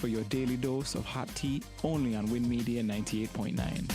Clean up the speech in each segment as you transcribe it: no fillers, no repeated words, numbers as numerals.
for your daily dose of hot tea only on Win Media 98.9.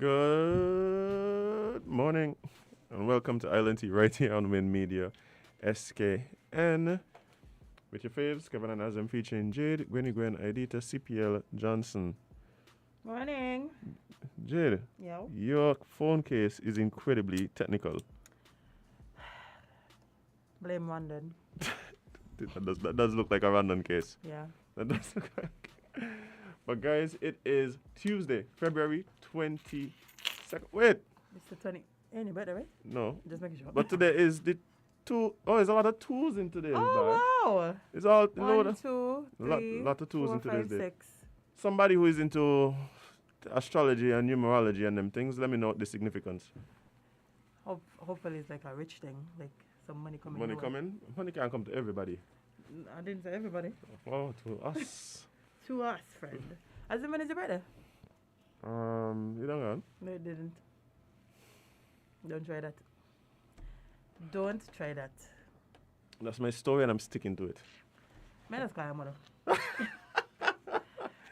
Good morning and welcome to Island Tea right here on Win Media SKN with your faves, Kevin and Azam featuring Jade, Gwenny Gwen, Idita, CPL, Johnson. Morning. Jade, Yo. your phone case is incredibly technical. Blame London. That does look like a random case. Yeah. That does look like. But guys, it is Tuesday, February 22nd. Wait. It's the 20. Any better, right? No. Just making sure. But today is the two. Oh, there's a lot of twos in today's day. Wow. It's all, you know, 1, 2, 3, lot of twos 4, in today's 5, day. 6. Somebody who is into astrology and numerology and them things, let me know the significance. Hopefully it's like a rich thing, like some money coming. Money your way. coming? Money can't come to everybody. I didn't say everybody. Oh, to us. To us, friend. As the man is your brother? You don't know? No, it didn't. Don't try that. Don't try that. That's my story and I'm sticking to it. Man, that's call mother.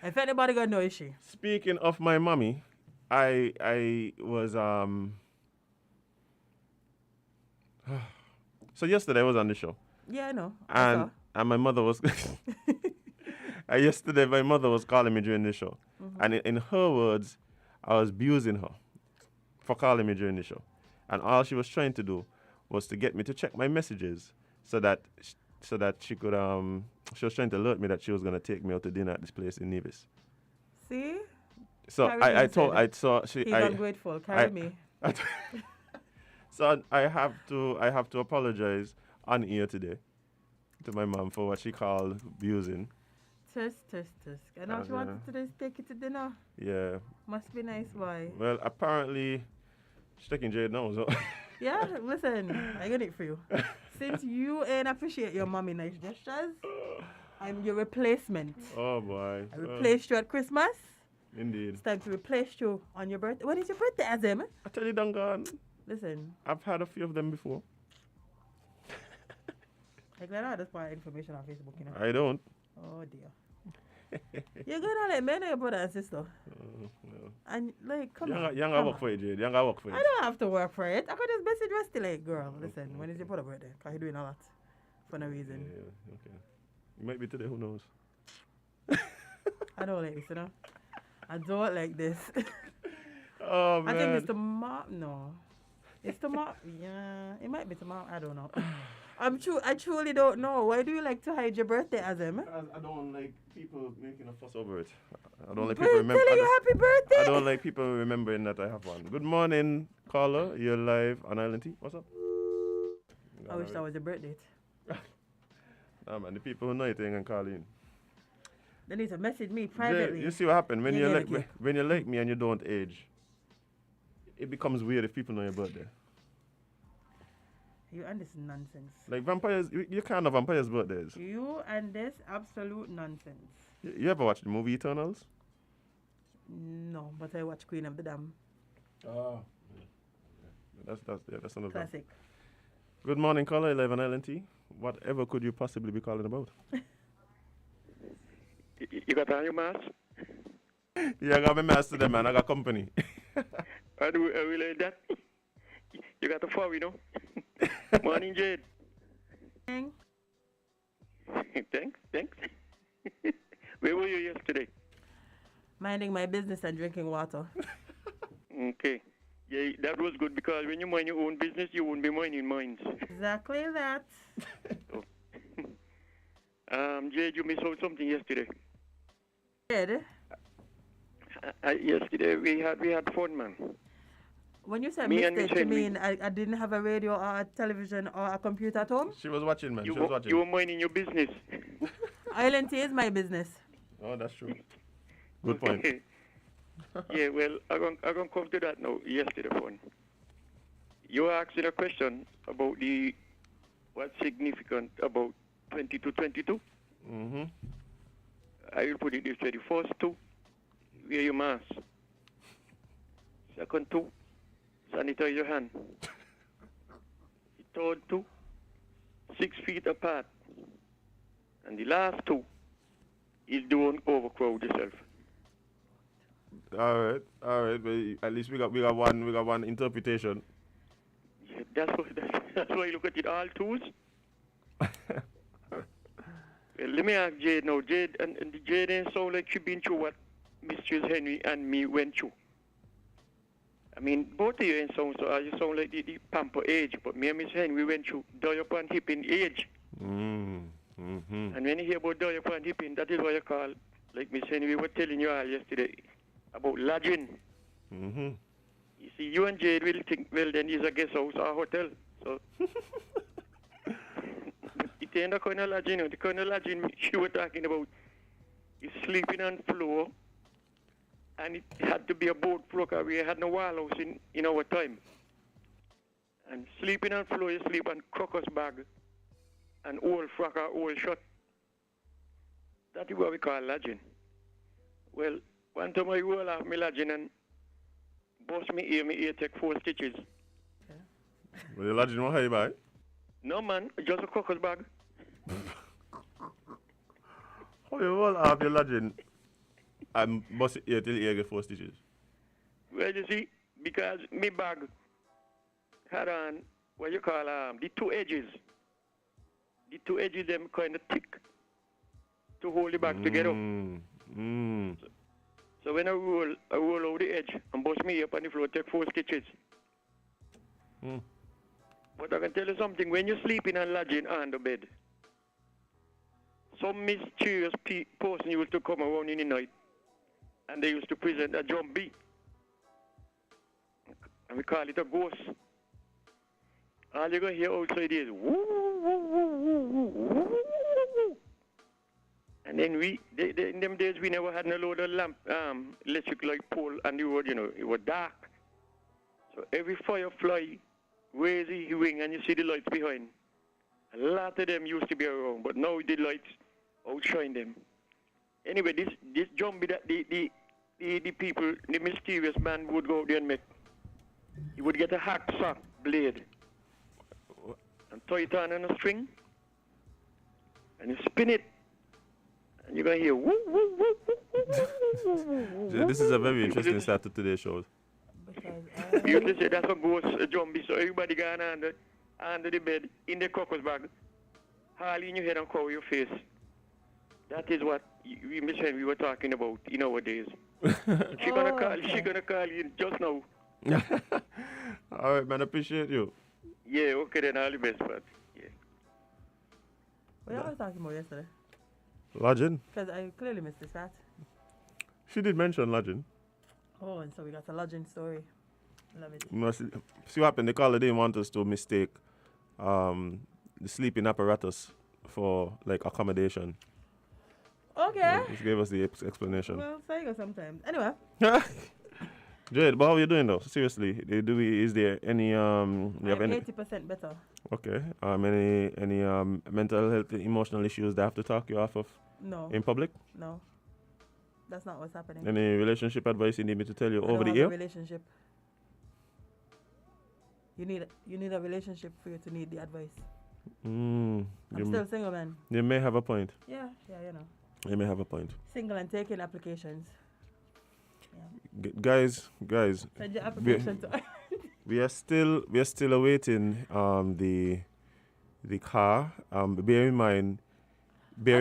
If anybody gonna know, is she? Speaking of my mommy, I was so yesterday I was on the show. Yeah, I know. I saw. And my mother was yesterday my mother was calling me during the show. Mm-hmm. And in her words, I was abusing her for calling me during the show. And all she was trying to do was to get me to check my messages so that she could she was trying to alert me that she was going to take me out to dinner at this place in Nevis. See? So Carry me, He's ungrateful. Carry me. So I have to apologize on air today to my mom for what she called abusing. Tusk. And now she wanted to take you to dinner. Yeah. Must be nice, boy. Well, apparently she's taking Jade now, so. Yeah, listen, I got it for you. Since you ain't appreciate your mommy nice gestures, I'm your replacement. Oh boy. I replaced you at Christmas. Indeed. It's time to replace you on your birthday. When is your birthday, Azem? I tell you, Duncan. Listen. I've had a few of them before. Like, I just put information on Facebook, you know. I don't. Oh, dear. You're gonna let me know your brother and sister. No. And like, come You on. ain't come work on. for it, Jade. You ain't got work for it. I don't have to work for it. I could just message Rusty like, girl, listen, when is your brother birthday? Because he's doing a lot for no reason. Yeah, okay. It might be today, who knows? I don't like this, you know. I don't like this. Oh, man. I think it's tomorrow. No. It's tomorrow. Yeah, it might be tomorrow. I don't know. I truly don't know. Why do you like to hide your birthday, Azem? I don't like people making a fuss over it. I don't like But people remember. telling you happy birthday. I don't like people remembering that I have one. Good morning, caller. You're live on Island T. What's up? I wish that was your birthday. Nah, man, the people who know it ain't gonna call in. They need to message me Jay, privately. you see what happened when You you get like a cake. when you like me and you don't age. It becomes weird if people know your birthday. You and this nonsense. Like vampires, you can't know vampires' birthdays. You and this absolute nonsense. You ever watch the movie Eternals? No, but I watch Queen of the Dam. Oh. That's another. Classic. Good morning, caller 11 LNT. Whatever could you possibly be calling about? You got on your mask? Yeah, I got my master there, man. I got company. I will like that. You got the four, you know. Morning, Jade. Thanks. Thanks. Where were you yesterday? Minding my business and drinking water. Okay. Yeah, that was good because when you mind your own business, you won't be minding mine. Exactly that. Jade, you missed out something yesterday. Ed, Yesterday we had fun, man. when you said Me and mistake, Miss you Henry. mean I didn't have a radio or a television or a computer at home? She was watching, man. You She was watching. were minding your business. Island Tea is my business. Oh, that's true. Good point. Yeah, well, I'm gonna come to that now. Yesterday, fun. You were asking a question about what's significant about 2222. Mm-hmm. I will put it this way: the first two, wear your mask. Second two, sanitize your hand. The third two, 6 feet apart. And the last two is don't overcrowd yourself. All right. But at least we got one interpretation. Yeah, that's why you look at it all twos. Well, let me ask Jade now. Jade and the Jade ain't sound like she been through what Mistress Henry and me went through. I mean, both of you ain't sound so. You sound like the pamper age, but me and Miss Henry went through die upon hipping age. Mm-hmm. And when you hear about die upon hipping, that is what you call, like Miss Henry was telling you all yesterday, about lodging. Mm-hmm. You see, you and Jade will think, well, then it's a guest house or a hotel. So it ain't the kind of lodging. The kind of lodging she was talking about is sleeping on floor, and it had to be a boat floor because we had no wall house in our time. And sleeping on floor, you sleep on crocus bag and old frock or old shot. That is what we call lodging. Well, one time I roll off my lodging and bust me ear take 4 stitches. Well, you lodging what high by? No, man, just a crocus bag. How you roll off your lodging and bust it here till you get 4 stitches? Well, you see, because my bag had on what you call the 2 edges. The 2 edges, them kind of thick to hold the bag together. So when I roll over the edge and bust me up on the floor, take 4 stitches. But I can tell you something, when you're sleeping and lodging on the bed, some mysterious person used to come around in the night and they used to present a jumbie. And we call it a ghost. All you're going to hear outside is woo, woo, woo, woo, woo, woo, woo. And then in them days, we never had no load of lamp, electric light pole on the road, it was dark. So every firefly raise his wing and you see the lights behind. A lot of them used to be around, but now the lights outshine them. Anyway, this jumbie that the people, the mysterious man would go out there and make, he would get a hacksaw blade and tie it on a string and you spin it And you're going to hear woo, woo, woo, woo, woo, woo, woo. This is a very interesting start to today's show. Because You have to say that's a ghost zombie, so everybody gone under the bed, in the caucus bag, hardly in your head and cover your face. That is what we were talking about in our days. She gonna call you just now. All right, man. Appreciate you. Yeah, okay then, all the best, but yeah. what y'all was talking about yesterday? Lodging. Because I clearly missed this, right? She did mention lodging. Oh, and so we got a lodging story. Love it. You know, see what happened? The caller didn't want us to mistake the sleeping apparatus for like accommodation. Okay. Just gave us the explanation. Well, so you go sometimes. Anyway. Jade, but how are you doing though? Seriously, is there any you have I'm any 80% better. okay any mental health emotional issues that have to talk you off of No. in public? No. That's not what's happening. Any relationship advice you need me to tell you I over don't the have air? a relationship. You need a relationship for you to need the advice. I'm still single, man. You may have a point. Yeah, you know. You may have a point. Single and taking applications. Yeah. Guys, Send your application to we are still awaiting the car. Bear in mind. I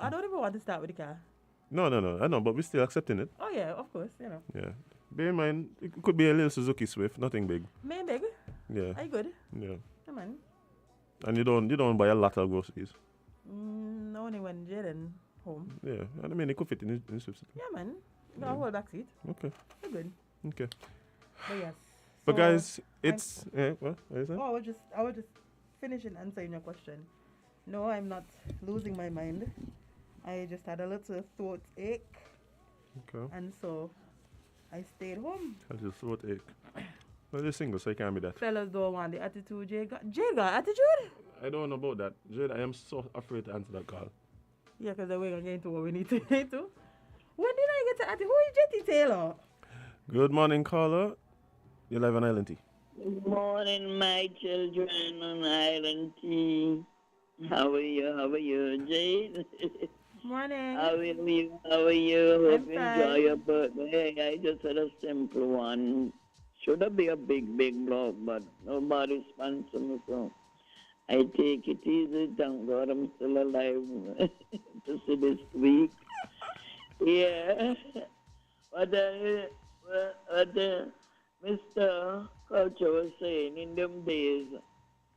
don't even want to start with the car. No. I know, but we're still accepting it. Oh yeah, of course, you know. Yeah. Bear in mind, it could be a little Suzuki Swift, nothing big. Me big. Yeah. Are you good? Yeah. Come on. And you don't buy a lot of groceries. Only when Jaden home. Yeah. And I mean, it could fit in Swift. Yeah, man. Got a whole back seat. Okay. You're good. Okay. But yes. But So, guys, it's what is that? I was just finishing answering your question. No, I'm not losing my mind. I just had a little throat ache, Okay. and so I stayed home. I just throat ache. Well, you're single, so you can't be that. Fellas don't want the attitude. Jay got attitude? I don't know about that. Jade, I am so afraid to answer that call. Yeah, because we're going to get into what we need to get into. When did I get to attitude? Who is Jetty Taylor? Good morning, caller. You're live on Island Tea. Good morning, my children on Island Tea. How are you, Jade? Morning. How are you? Hope you I'm enjoy fine. your birthday. I just had a simple one. Should have been a big blog, but nobody sponsored me, so I take it easy. Thank God I'm still alive to see this week. Yeah. But Mr. Culture was saying in them days,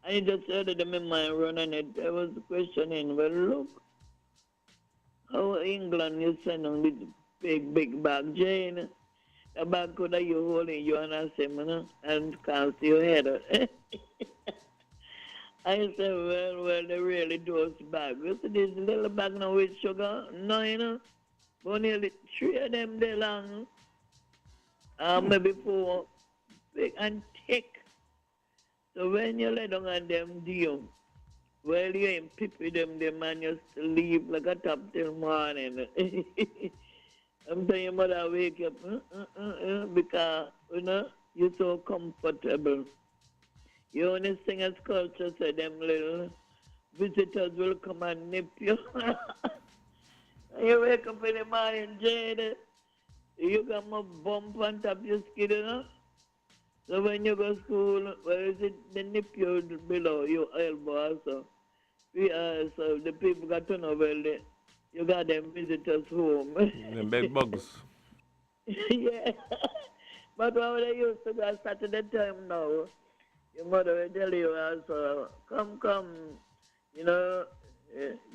I just heard them in my run and I was questioning, well, look, how England is sending with big bag, Jane. The bag could have you holding you and I say, and cast your head. I said, well, they really do us bag. You see this little bag now with sugar? No, you know. But nearly 3 of them they long. Maybe 4 big and thick. So when you lay down on them deal, well, you ain't pippy them and you still leave like a top till morning. I'm telling your mother wake up because, you know, you're so comfortable. You only sing as culture, so them little visitors will come and nip you. You wake up in the morning, Jade, you got my bump on top of your skin, you know? So when you go to school, where is it? They nip you below your elbow also. So the people got to know, well, you got them visitors home. Them bed bugs. Yeah. But when they used to go at Saturday time now, your mother will tell you also, come, you know,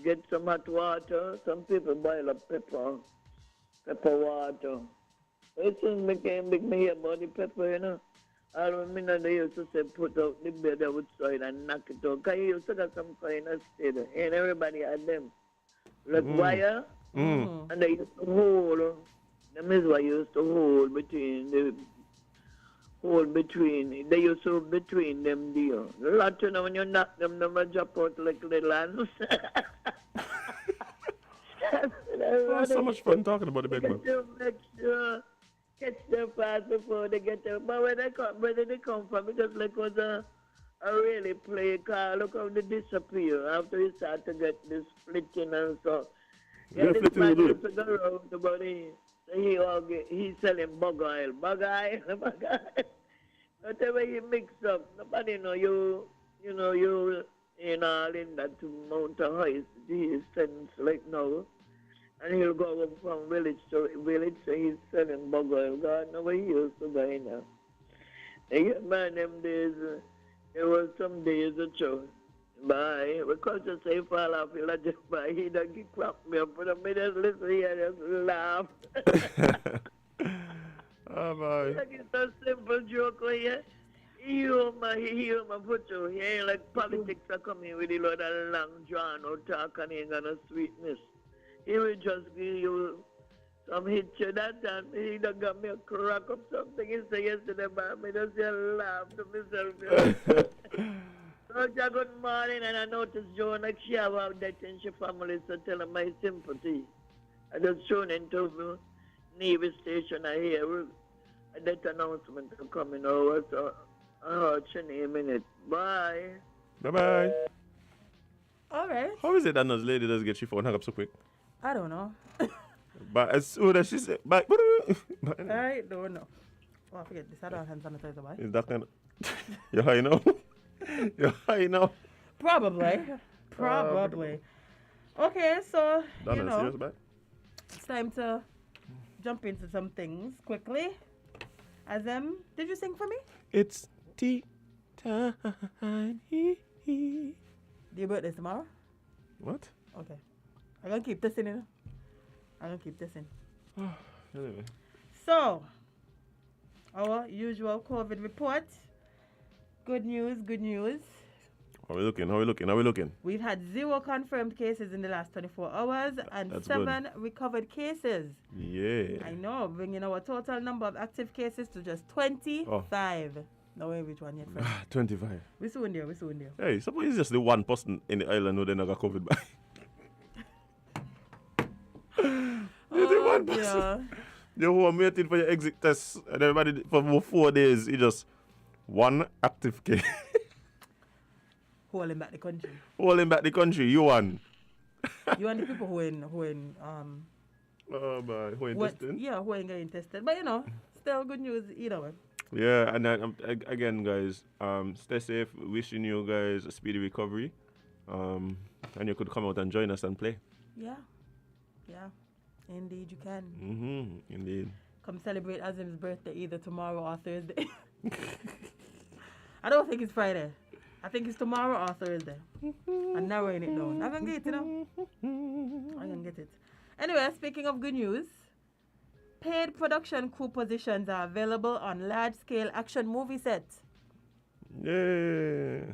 get some hot water. Some people boil up pepper water. It soon became big me about the pepper, you know. I remember they used to say put out the bed outside and knock it out. Because you used to get some kind of state, and everybody had them. Like wire, and they used to hold, them is what used to hold between, they used to between them deal. A lot, you know, when you knock them, they will drop out like little ants. Oh, so much fun talking about the bed bug. To make sure catch them fast before they get there. But where they come from, because like was a really play car, look how they disappear after you start to get this splitting and so. Yeah, Yeah, this flipping man will do used it. to go around about it. So he's selling bug oil. Bug oil, bug oil. Whatever you mix up, nobody know you know, you in all in that amount of high distance like now. And he'll go from village to village, so he's selling bug oil. God know where he used to buy now. And yeah, man, them days, there was some days or so. Bye. Because you say fall off, he'll just buy. He don't get crap me up. But I just listen here, just laugh. Oh, boy. Like it's a simple joke where he put you. He ain't like politics are coming with a lot of long drawn out talk and ain't got no sweetness. He will just give you some hit you that time. He done got me a crack up something he said yesterday, but me just laugh to myself. So, good morning, and I noticed Joe next year about that in your family, so tell him my sympathy. I just tuned into the Navy station. I hear that announcement coming over, so I heard your name in it. Bye. Bye-bye. All right. How is it that those lady does get your phone hung up so quick? I don't know. But as soon as she said, but I don't know. Oh, I forget this. I don't have hand sanitizer, boy. is that kind of... You're high now? You're high now? Probably. Probably. Okay, so, Done you and know, serious, man? it's time to jump into some things quickly. As did you sing for me? It's tea time. Your birthday's tomorrow? What? Okay. I'm gonna keep this in, you know? I'm gonna keep this in. Anyway. So, our usual COVID report. Good news, good news. How we looking? We've had 0 confirmed cases in the last 24 hours and That's 7 recovered cases. Yeah. I know, bringing our total number of active cases to just 25. No way, which one yet, friend? 25. We soon there. Hey, suppose it's just the one person in the island who they never got COVID by. You're the one person. Yeah. You who are waiting for your exit test and everybody for about 4 days, you just one active case. Holding back the country. Holding back the country, you won. You and the people who in Oh boy, who what, testing? yeah, who ain't getting tested. But you know, still good news either way. Yeah, and then, again, guys, stay safe. Wishing you guys a speedy recovery. And you could come out and join us and play. Yeah. Indeed you can. Indeed. Come celebrate Azim's birthday either tomorrow or Thursday. I don't think it's Friday. I think it's tomorrow or Thursday. I'm narrowing it down. I'm gonna get it, you know. I'm gonna get it. Anyway, speaking of good news, paid production crew positions are available on large-scale action movie sets. Yeah.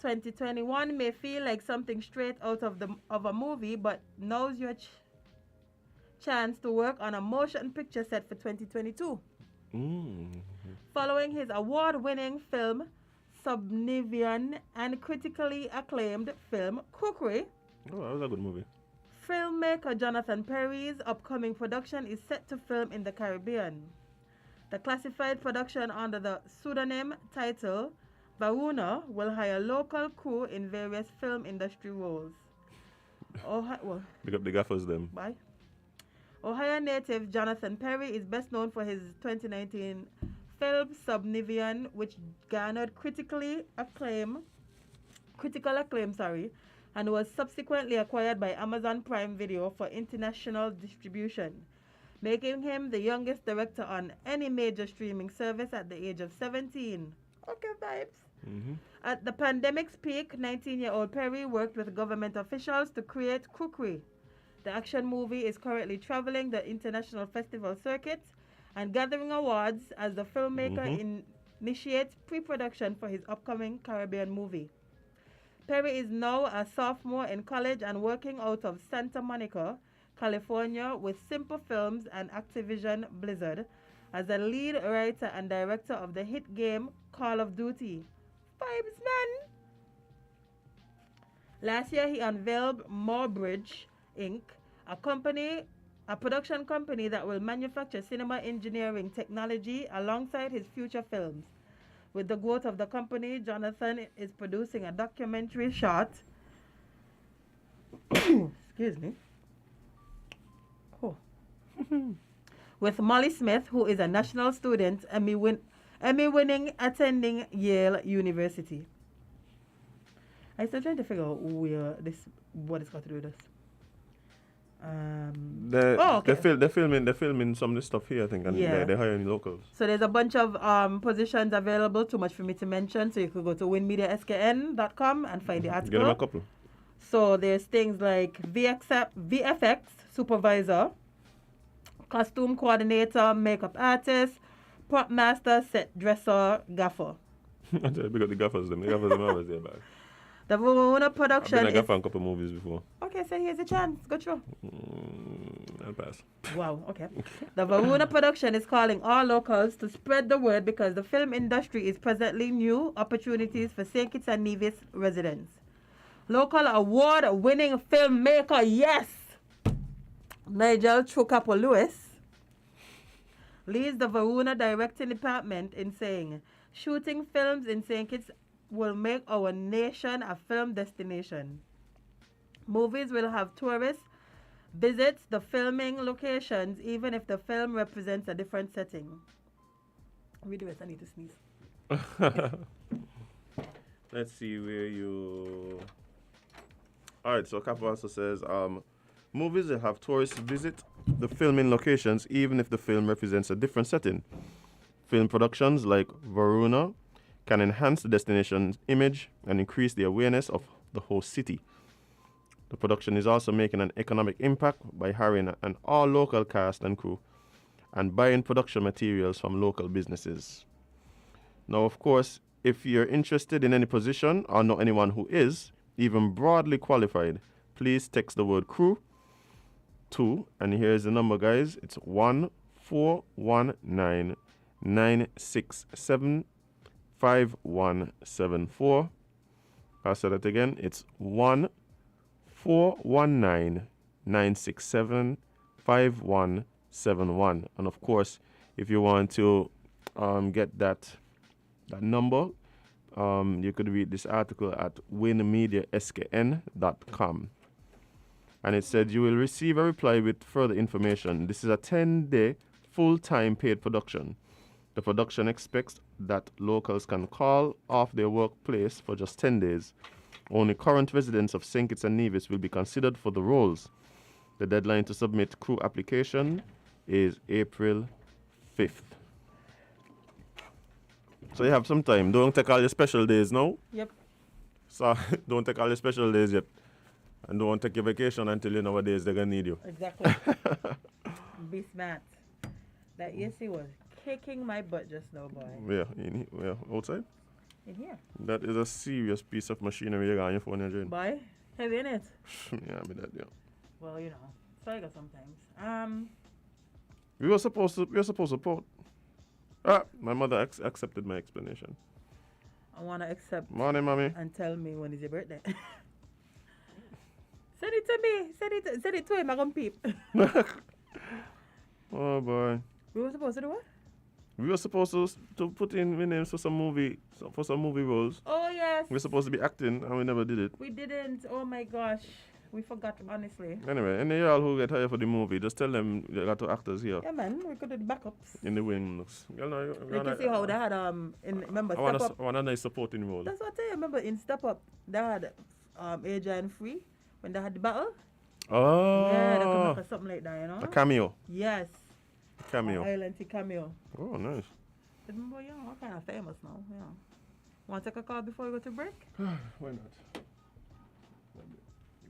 2021 may feel like something straight out of a movie, but now's your chance to work on a motion picture set for 2022. Following his award-winning film Subnivian and critically acclaimed film Cookery, Oh, that was a good movie. filmmaker Jonathan Perry's upcoming production is set to film in the Caribbean. The classified production under the pseudonym title Varuna will hire local crew in various film industry roles. Pick up the gaffers, them. Bye. Ohio native Jonathan Perry is best known for his 2019 film Subnivian, which garnered critical acclaim, and was subsequently acquired by Amazon Prime Video for international distribution, making him the youngest director on any major streaming service at the age of 17. Okay, vibes. At the pandemic's peak, 19-year-old Perry worked with government officials to create Cookery. The action movie is currently traveling the international festival circuit and gathering awards as the filmmaker initiates pre-production for his upcoming Caribbean movie. Perry is now a sophomore in college and working out of Santa Monica, California with Simple Films and Activision Blizzard as a lead writer and director of the hit game Call of Duty. Vibes, man! Last year he unveiled Moorebridge Inc., a production company that will manufacture cinema engineering technology alongside his future films. With the growth of the company, Jonathan is producing a documentary short excuse me, with Molly Smith, who is a national student, Emmy-winning attending Yale University. I'm still trying to figure out what it's got to do with this. Okay. They're filming some of this stuff here, I think, and Yeah. they're hiring locals. So there's a bunch of positions available, too much for me to mention. So you could go to winmediaskn.com and find the article. Get them a couple. So there's things like VFX supervisor, costume coordinator, makeup artist, prop master, set dresser, gaffer. I tell you, big up the gaffers. The gaffers are always there, man. The Varuna I've production been a is... gaffer in a couple of movies before. Okay, so here's a chance. Go through. I'll pass. Wow, okay. The Varuna production is calling all locals to spread the word because the film industry is presently new opportunities for St. Kitts and Nevis residents. Local award-winning filmmaker, yes, Nigel Chukapo Lewis, leads the Varuna directing department in saying, shooting films in St. Kitts will make our nation a film destination. Movies will have tourists visit the filming locations even if the film represents a different setting. Read the rest, I need to sneeze. Let's see where you... Alright, so Capo also says, movies will have tourists visit the filming locations even if the film represents a different setting. Film productions like Varuna can enhance the destination's image and increase the awareness of the host city. The production is also making an economic impact by hiring an all-local cast and crew and buying production materials from local businesses. Now, of course, if you're interested in any position or know anyone who is, even broadly qualified, please text the word crew to, and here's the number, guys, it's 1419967 5174. I'll say that again. It's 1419967 5171. And of course, if you want to get that number, you could read this article at winmediaskn.com. And it said you will receive a reply with further information. This is a 10-day full-time paid production. The production expects that locals can call off their workplace for just 10 days. Only current residents of St. Kitts and Nevis will be considered for the roles. The deadline to submit crew application is April 5th. So you have some time. Don't take all your special days now. Yep. So don't take all your special days yet. And don't take your vacation until you know what days they're going to need you. Exactly. Be smart. That AC was kicking my butt just now, boy. Yeah, outside? In here. That is a serious piece of machinery you got on your phone, you're Boy, heavy in it. Yeah, I mean that, yeah. Well, you know, so I got sometimes. We were supposed to put. My mother accepted my explanation. I want to accept. Morning, mommy. And tell me when is your birthday. Send it to me. Send it to him. I'm going to peep. Oh, boy. We were supposed to do what? We were supposed to put in my names for some movie roles. Oh, yes. We were supposed to be acting, and we never did it. We didn't. Oh, my gosh. We forgot, honestly. Anyway, any y'all who get hired for the movie, just tell them they got two actors here. Yeah, man. We could do the backups. In the wings. You know, You can see how they had, remember, I want a nice supporting role. That's what I tell you. Remember, in Step Up, they had Adrian Free when they had the battle. Oh. Yeah, they could make something like that, you know? A cameo. Yes. Cameo. Island cameo. Oh, nice. Remember, yeah, we're kind of famous now. Yeah. Want to take a call before we go to break? Why not?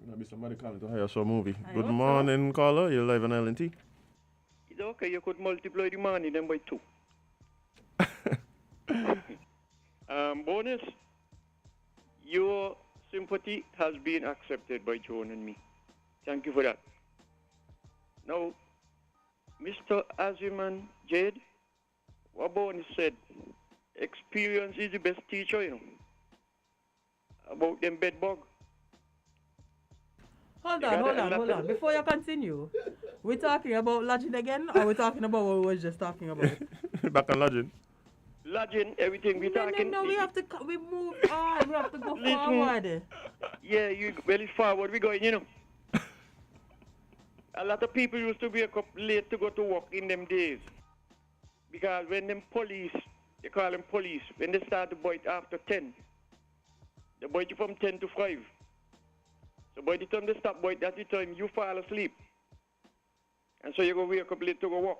Maybe somebody calling to hire us for a movie. I Good hope so. morning, caller. You're live on LNT. It's okay, you could multiply the money then by 2. Bonus, your sympathy has been accepted by Joan and me. Thank you for that. Now, Mr. Aziman Jade, what Bonus said, experience is the best teacher, you know, about them bed bug. Hold on. Before you continue, we're talking about lodging again, or we're talking about what we were just talking about? Back on lodging. Lodging, everything we talking. No, we have to, we move on, we have to go Listen. forward. Yeah, it's forward we going, you know. A lot of people used to wake up late to go to work in them days. Because when them police, they call them police, when they start to bite after 10, they bite you from 10 to 5. So by the time they stop bite, that's the time you fall asleep. And so you go wake up late to go work.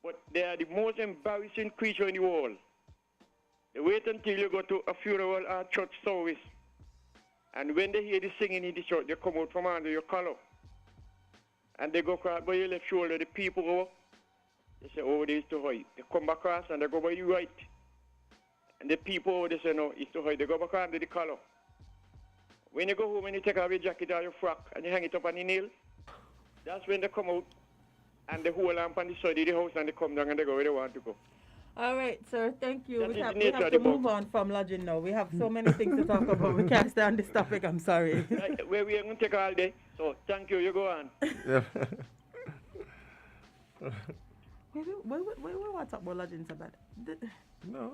But they are the most embarrassing creature in the world. They wait until you go to a funeral or church service. And when they hear the singing in the church, they come out from under your collar. And they go across by your left shoulder, the people go, they say, oh, this is too high. They come back across and they go by your right. And the people, they say, no, it's too high. They go back under the collar. When you go home and you take off your jacket or your frock and you hang it up on the nail, that's when they come out and they hold on the side of the house and they come down and they go where they want to go. All right, sir. Thank you. That We is have, the we nature have of to the move book. on from lodging now. We have so many things to talk about. We can't stay on this topic. I'm sorry. Where we are going to take all day. So thank you. You go on. Yeah. Why want to talk about lodging so bad? No.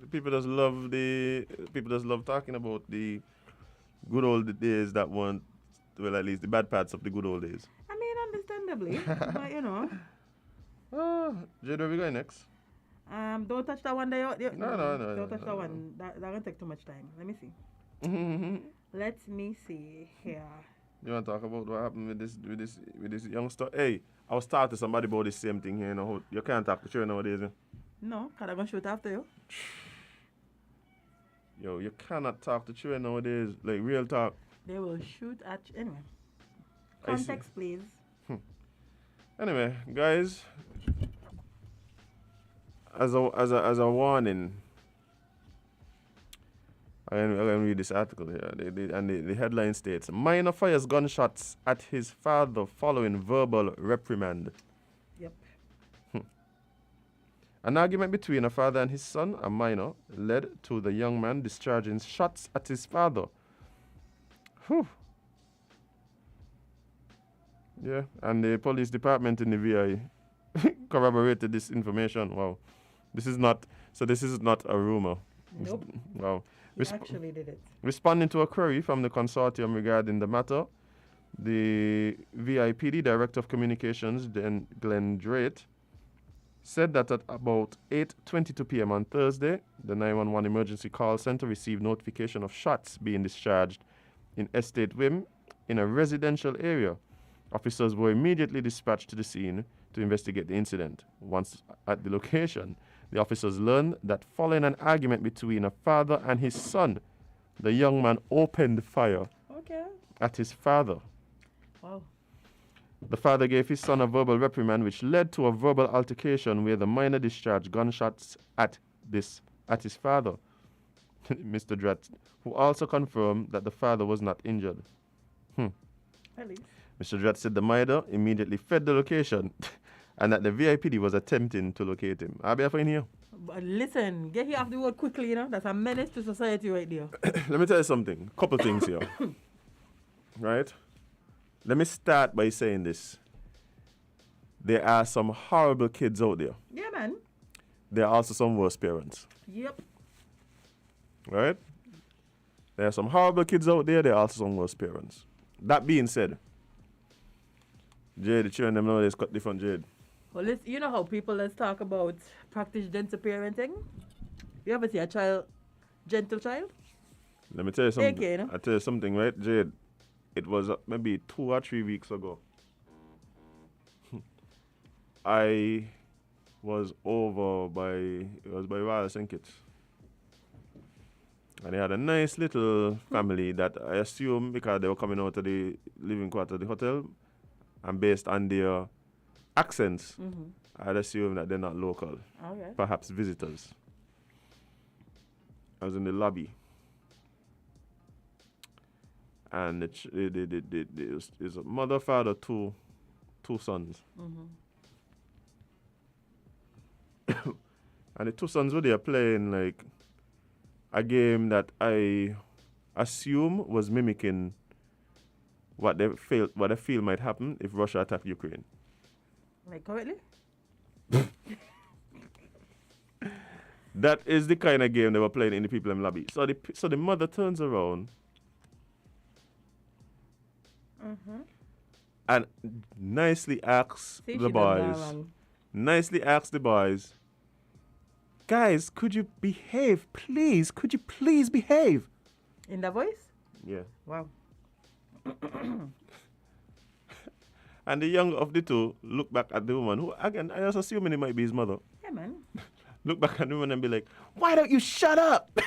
The people just love talking about the good old days that weren't, well, at least the bad parts of the good old days. I mean, understandably, but you know. Jade, where we going next? Don't touch that one there. No. Don't touch that one. That gonna take too much time. Let me see. Let me see here. You want to talk about what happened with this youngster? Hey, I was talking to somebody about the same thing here. You know, you can't talk to children nowadays. No, cause I'm gonna shoot after you. Yo, you cannot talk to children nowadays. Like real talk. They will shoot at you. Anyway. I see. Context, please. Anyway, guys, as a warning, I'm going to read this article here. The headline states, minor fires gunshots at his father following verbal reprimand. Yep. An argument between a father and his son, a minor, led to the young man discharging shots at his father. Whew. Yeah, and the police department in the VI corroborated this information. Wow. This is not a rumor. Nope. Wow. He actually did it. Responding to a query from the consortium regarding the matter, the VIPD Director of Communications, Glenn Drake, said that at about 8:22 p.m. on Thursday, the 911 emergency call center received notification of shots being discharged in Estate Wim in a residential area. Officers were immediately dispatched to the scene to investigate the incident. Once at the location, the officers learned that following an argument between a father and his son, the young man opened fire at his father. Wow. The father gave his son a verbal reprimand, which led to a verbal altercation where the minor discharged gunshots at his father, Mr. Dratz, who also confirmed that the father was not injured. At least. Mr. Dratz said the minor immediately fled the location and that the VIPD was attempting to locate him. I'll be in here. But listen, get here off the road quickly, you know. That's a menace to society right there. Let me tell you something. Couple things here. Right? Let me start by saying this. There are some horrible kids out there. Yeah, man. There are also some worse parents. Yep. Right? There are some horrible kids out there. There are also some worse parents. That being said, Jade, the children them nowadays cut different, Jade. Well, you know how people let's talk about practice gentle parenting? You ever see a gentle child? Let me tell you something. Okay, no? I'll tell you something, right, Jade? It was maybe 2 or 3 weeks ago. I was over by Royal St. Kitts. And they had a nice little family that I assume because they were coming out of the living quarter of the hotel and based on their accents, I'd assume that they're not local. Okay. Perhaps visitors. I was in the lobby. And it's a mother, father, two sons. And the 2 sons were there playing like a game that I assume was mimicking what they feel might happen if Russia attacked Ukraine. Like correctly? That is the kind of game they were playing in the people in the lobby. So the mother turns around and nicely asked See, the she done that boys. wrong. Nicely asked the boys, guys, could you behave, please? Could you please behave? In the voice? Yeah. Wow. And the younger of the two looked back at the woman, who, again, I was assuming it might be his mother. Yeah, man. Look back at the woman and be like, why don't you shut up?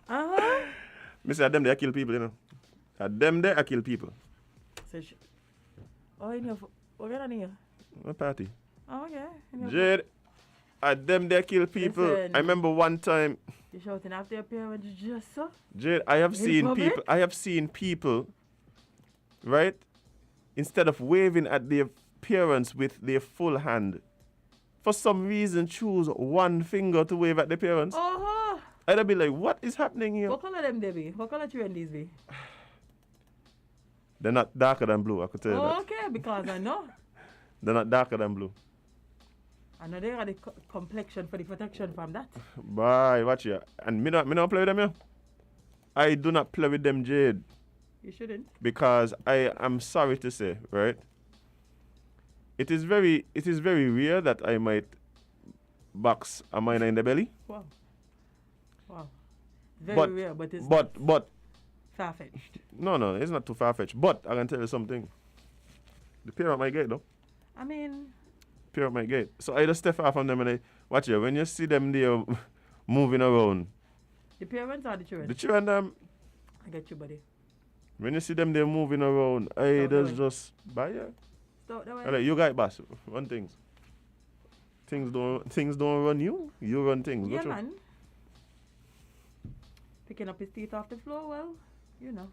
Uh-huh. Me say, them there kill people, you know. Them there kill people. So oh, in your... What are you? What party? Oh, okay. In your... Jade, them there kill people. Listen. I remember one time, You shouting after your parents just so? Jade, I have In seen public? people. I have seen people, right? Instead of waving at their parents with their full hand, for some reason choose one finger to wave at the parents. Oh, I'd be like, what is happening here? what color them they be? What color children these be? They're not darker than blue. I could tell you Oh, that. okay, because I know. They're not darker than blue. I know they got the complexion for the protection from that. Bye, watch ya. And me not play with them, yeah. I do not play with them, Jade, You shouldn't. because I am sorry to say, right? It is very rare that I might box a minor in the belly. Wow. Wow. Very But- rare, but it's But far-fetched. no, it's not too far fetched. But I can tell you something. The parent might get though. I mean, Parent might get. So I just step off from them and I watch you. When you see them there moving around, the parents or the children? the children I get you, buddy. when you see them there moving around, I Stop the just way. just buy ya. Stop the way. Alright, you guys boss. One thing. Things don't run you. You run things. Yeah, Go through. man. Picking up his teeth off the floor, well, you know.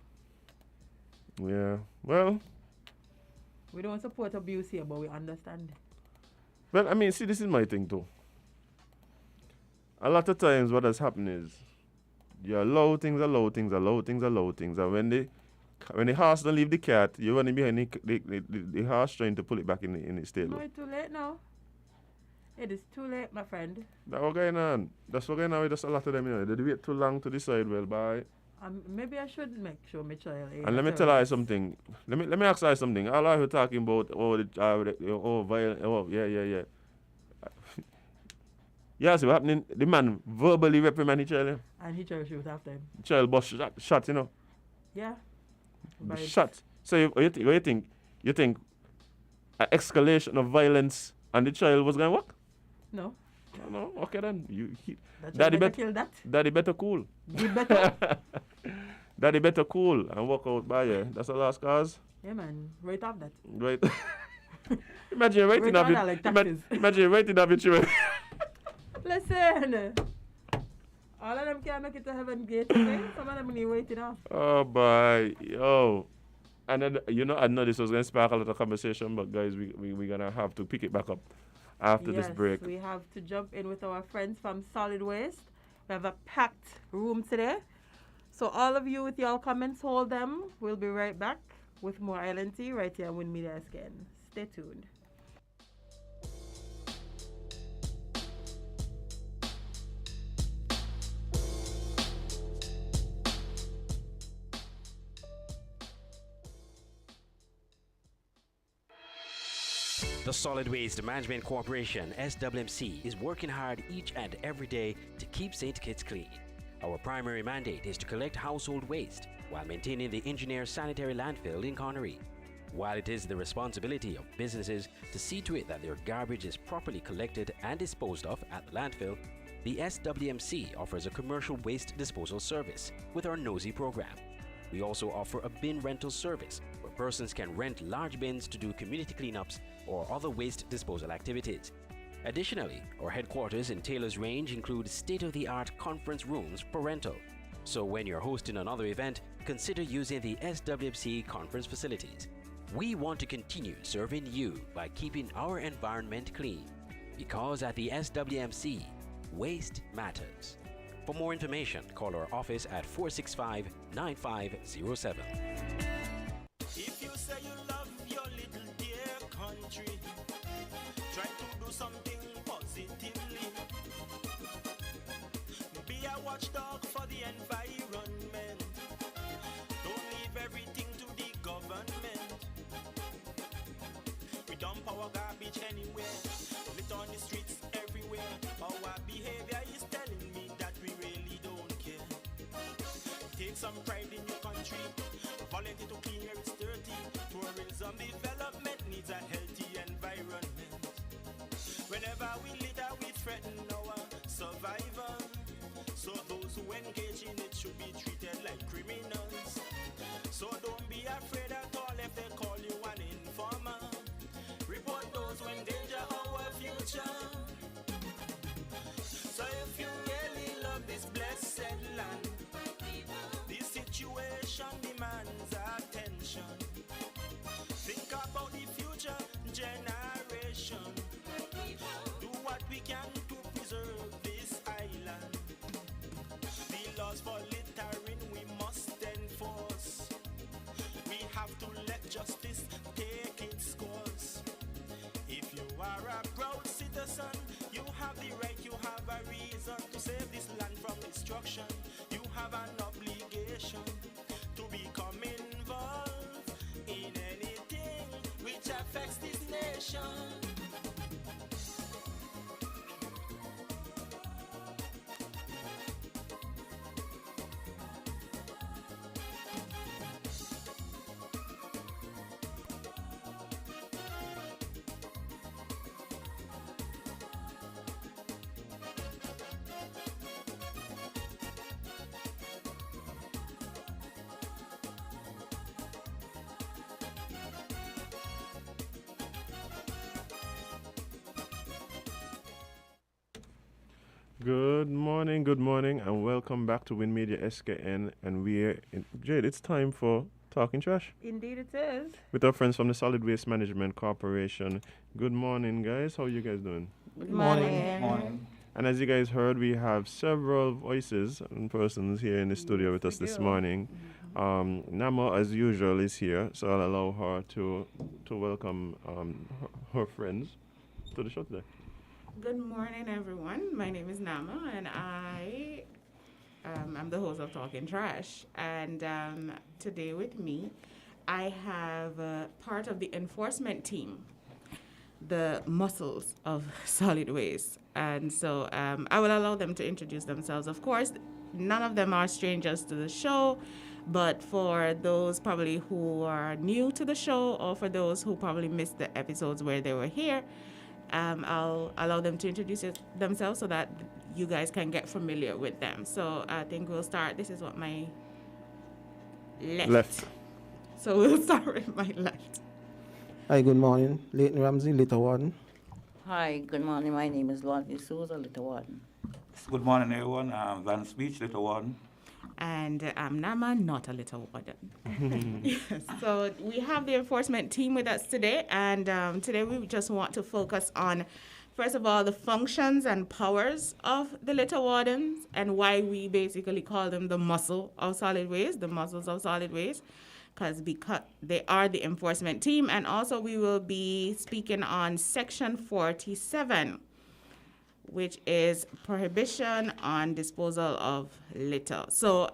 Yeah. Well, We don't support abuse here, but we understand. I mean, see, this is my thing too. A lot of times, what has happened is you allow things, and when the horse don't leave the cat, you're running behind the horse trying to pull it back in the stable. No, it's too late now. It is too late, my friend. That's what going on. That's what going on with just a lot of them. You know, they wait too long to decide. Well, bye. Maybe I should make sure my child. And let me tell you something. Let me ask you something. All I was talking about, violence. Yeah. Yeah, see what happening? The man verbally reprimand the child. And he tried to shoot after him. Child bust shot, you know. Yeah. By- Shot. So you think an escalation of violence and the child was going to work? No. No, okay then. That Daddy better bet- kill that. Daddy better cool. You better. Daddy better cool and walk out by you. That's the last cause. Yeah, man. Right off that. Right. Imagine you're writing Right off on it. that like taxes. Imagine you're writing off your children. Listen. All of them can't make it to heaven gate, okay? Some of them need waiting off. Oh boy, yo. And then, I know this was going to spark a lot of conversation, but guys, we're going to have to pick it back up after this break. We have to jump in with our friends from Solid Waste. We have a packed room today. So all of you with your comments, hold them. We'll be right back with more ILNT right here on Win Media SKN. Stay tuned. The Solid Waste Management Corporation, SWMC, is working hard each and every day to keep St. Kitts clean. Our primary mandate is to collect household waste while maintaining the engineer sanitary landfill in Connery. While it is the responsibility of businesses to see to it that their garbage is properly collected and disposed of at the landfill, the SWMC offers a commercial waste disposal service with our Nosy program. We also offer a bin rental service where persons can rent large bins to do community cleanups or other waste disposal activities. Additionally, our headquarters in Taylor's Range include state-of-the-art conference rooms for rental. So when you're hosting another event, consider using the SWMC conference facilities. We want to continue serving you by keeping our environment clean. Because at the SWMC, waste matters. For more information, call our office at 465-9507. If you say you love your little dear country, try to do something positively. Be a watchdog for the environment. Don't leave everything garbage anywhere. Lit on the streets everywhere. Our behavior is telling me that we really don't care. Take some pride in your country. Volunteer to clean where it's dirty. Tourism development needs a healthy environment. Whenever we litter, we threaten our survival. So those who engage in it should be treated like criminals. So don't be afraid at all if they call you an informer. Report those who endanger our future. So if you really love this blessed land, this situation demands attention. Think about the future generation. Do what we can to preserve this island. The laws for littering we must enforce. We have to let justice take its course. If you are a proud citizen, you have the right, you have a reason to save this land from destruction. You have an obligation to become involved in anything which affects this nation. Good morning, and welcome back to Win Media SKN. And Jade, it's time for Talking Trash Indeed it is. with our friends from the Solid Waste Management Corporation. Good morning, guys. How are you guys doing? Good morning. And as you guys heard, we have several voices and persons here in the studio with us this morning. Nama, as usual, is here, so I'll allow her to welcome her friends to the show today. Good morning, everyone. My name is Nama, and I'm the host of Talking Trash. And today with me, I have part of the enforcement team, the muscles of solid waste. And so I will allow them to introduce themselves. Of course, none of them are strangers to the show, but for those probably who are new to the show, or for those who probably missed the episodes where they were here, I'll allow them to introduce themselves so that you guys can get familiar with them. So I think we'll start. This is what my left. So we'll start with my left. Hi, good morning. Leighton Ramsey, Little Warden. Hi, good morning. My name is Lonnie Souza, Little Warden. Good morning, everyone. I'm Van Speech, Little Warden. And I'm Nama, not a little warden. Yes. So we have the enforcement team with us today, and today we just want to focus on, first of all, the functions and powers of the little wardens and why we basically call them the muscle of solid waste, the muscles of solid waste, because they are the enforcement team. And also we will be speaking on Section 47, which is prohibition on disposal of litter. So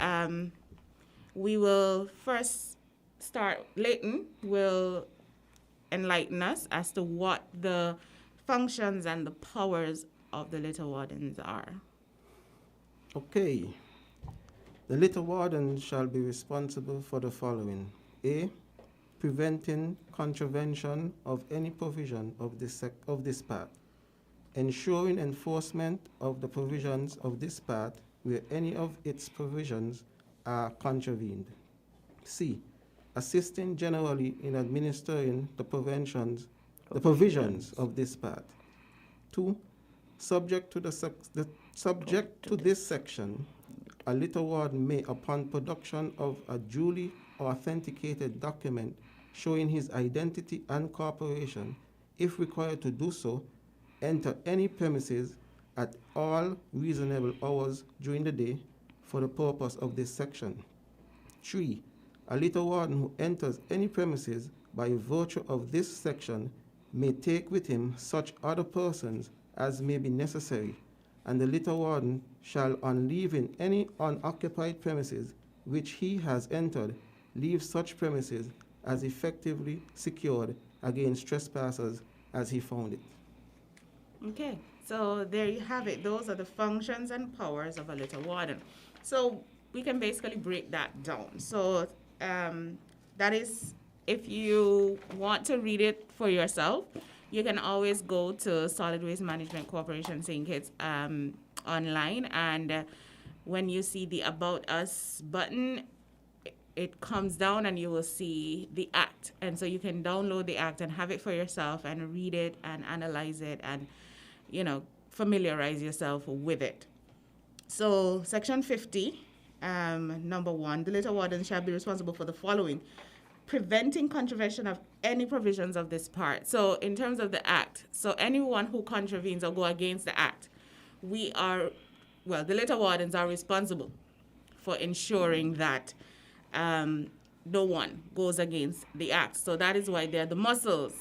we will first start. Leighton will enlighten us as to what the functions and the powers of the litter wardens are. Okay. The litter warden shall be responsible for the following. A, preventing contravention of any provision of this part. Ensuring enforcement of the provisions of this part where any of its provisions are contravened. C, assisting generally in administering the provisions of this part. 2, subject to this section, a litter warden may, upon production of a duly authenticated document showing his identity and corporation, if required to do so, enter any premises at all reasonable hours during the day for the purpose of this section. 3, a litter warden who enters any premises by virtue of this section may take with him such other persons as may be necessary, and the litter warden shall, on leaving any unoccupied premises which he has entered, leave such premises as effectively secured against trespassers as he found it. Okay, so there you have it. Those are the functions and powers of a litter warden. So we can basically break that down. So that is, if you want to read it for yourself, you can always go to Solid Waste Management Corporation St. Kitts online, and when you see the About Us button, it comes down and you will see the act. And so you can download the act and have it for yourself and read it and analyze it and, familiarize yourself with it. So Section 50, number 1, the litter warden shall be responsible for the following: preventing contravention of any provisions of this part. So in terms of the act, so anyone who contravenes or go against the act, the litter wardens are responsible for ensuring that no one goes against the act. So that is why they're the muscles,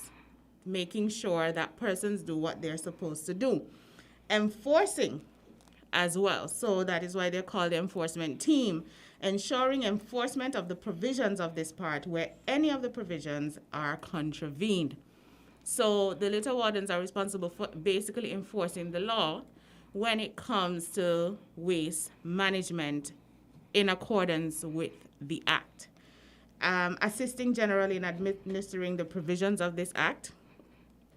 making sure that persons do what they're supposed to do. Enforcing as well. So that is why they're called the enforcement team, ensuring enforcement of the provisions of this part where any of the provisions are contravened. So the litter wardens are responsible for basically enforcing the law when it comes to waste management in accordance with the Act. Assisting generally in administering the provisions of this Act.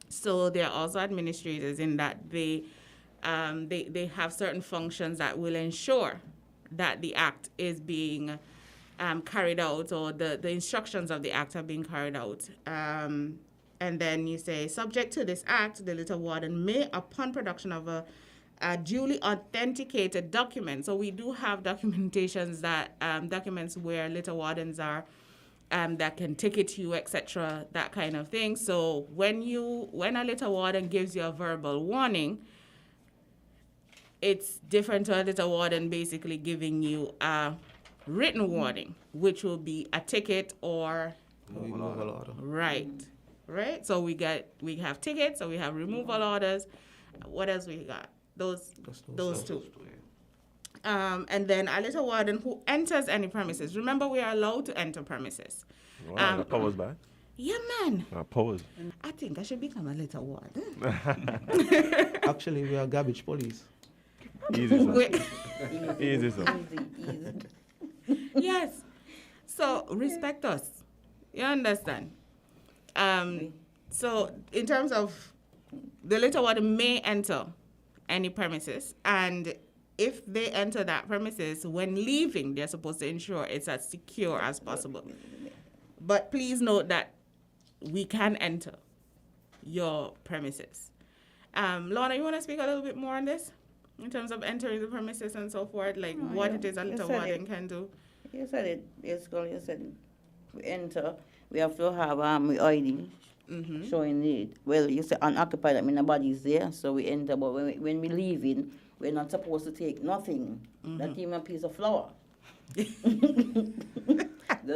So they're also administrators in that they have certain functions that will ensure that the Act is being carried out, or the instructions of the Act are being carried out. And then you say, subject to this Act, the litter warden may, upon production of a duly authenticated document. So we do have documentations that documents where litter wardens are that can ticket you, etc., that kind of thing. So when a litter warden gives you a verbal warning, it's different to a litter warden basically giving you a written warning, which will be a ticket or removal order. Right. So we have tickets, so we have removal orders. What else we got? Those two. And then a litter warden who enters any premises. Remember, we are allowed to enter premises. Wow, the power's back. Yeah, man. Pause. I think I should become a litter warden. Actually, we are garbage police. Easy, sir. Easy, sir. Yes. So respect us. You understand? So in terms of the litter warden may enter any premises, and if they enter that premises, when leaving, they're supposed to ensure it's as secure as possible. But please note that we can enter your premises. Lorna, you want to speak a little bit more on this? In terms of entering the premises and so forth, like what it is a litter warden can do? You said it. Basically, you said we enter, we have to have ID showing it. Well, you said unoccupied, that means nobody is there, so we enter. But when we leaving, we're not supposed to take nothing, not even a piece of flour. That's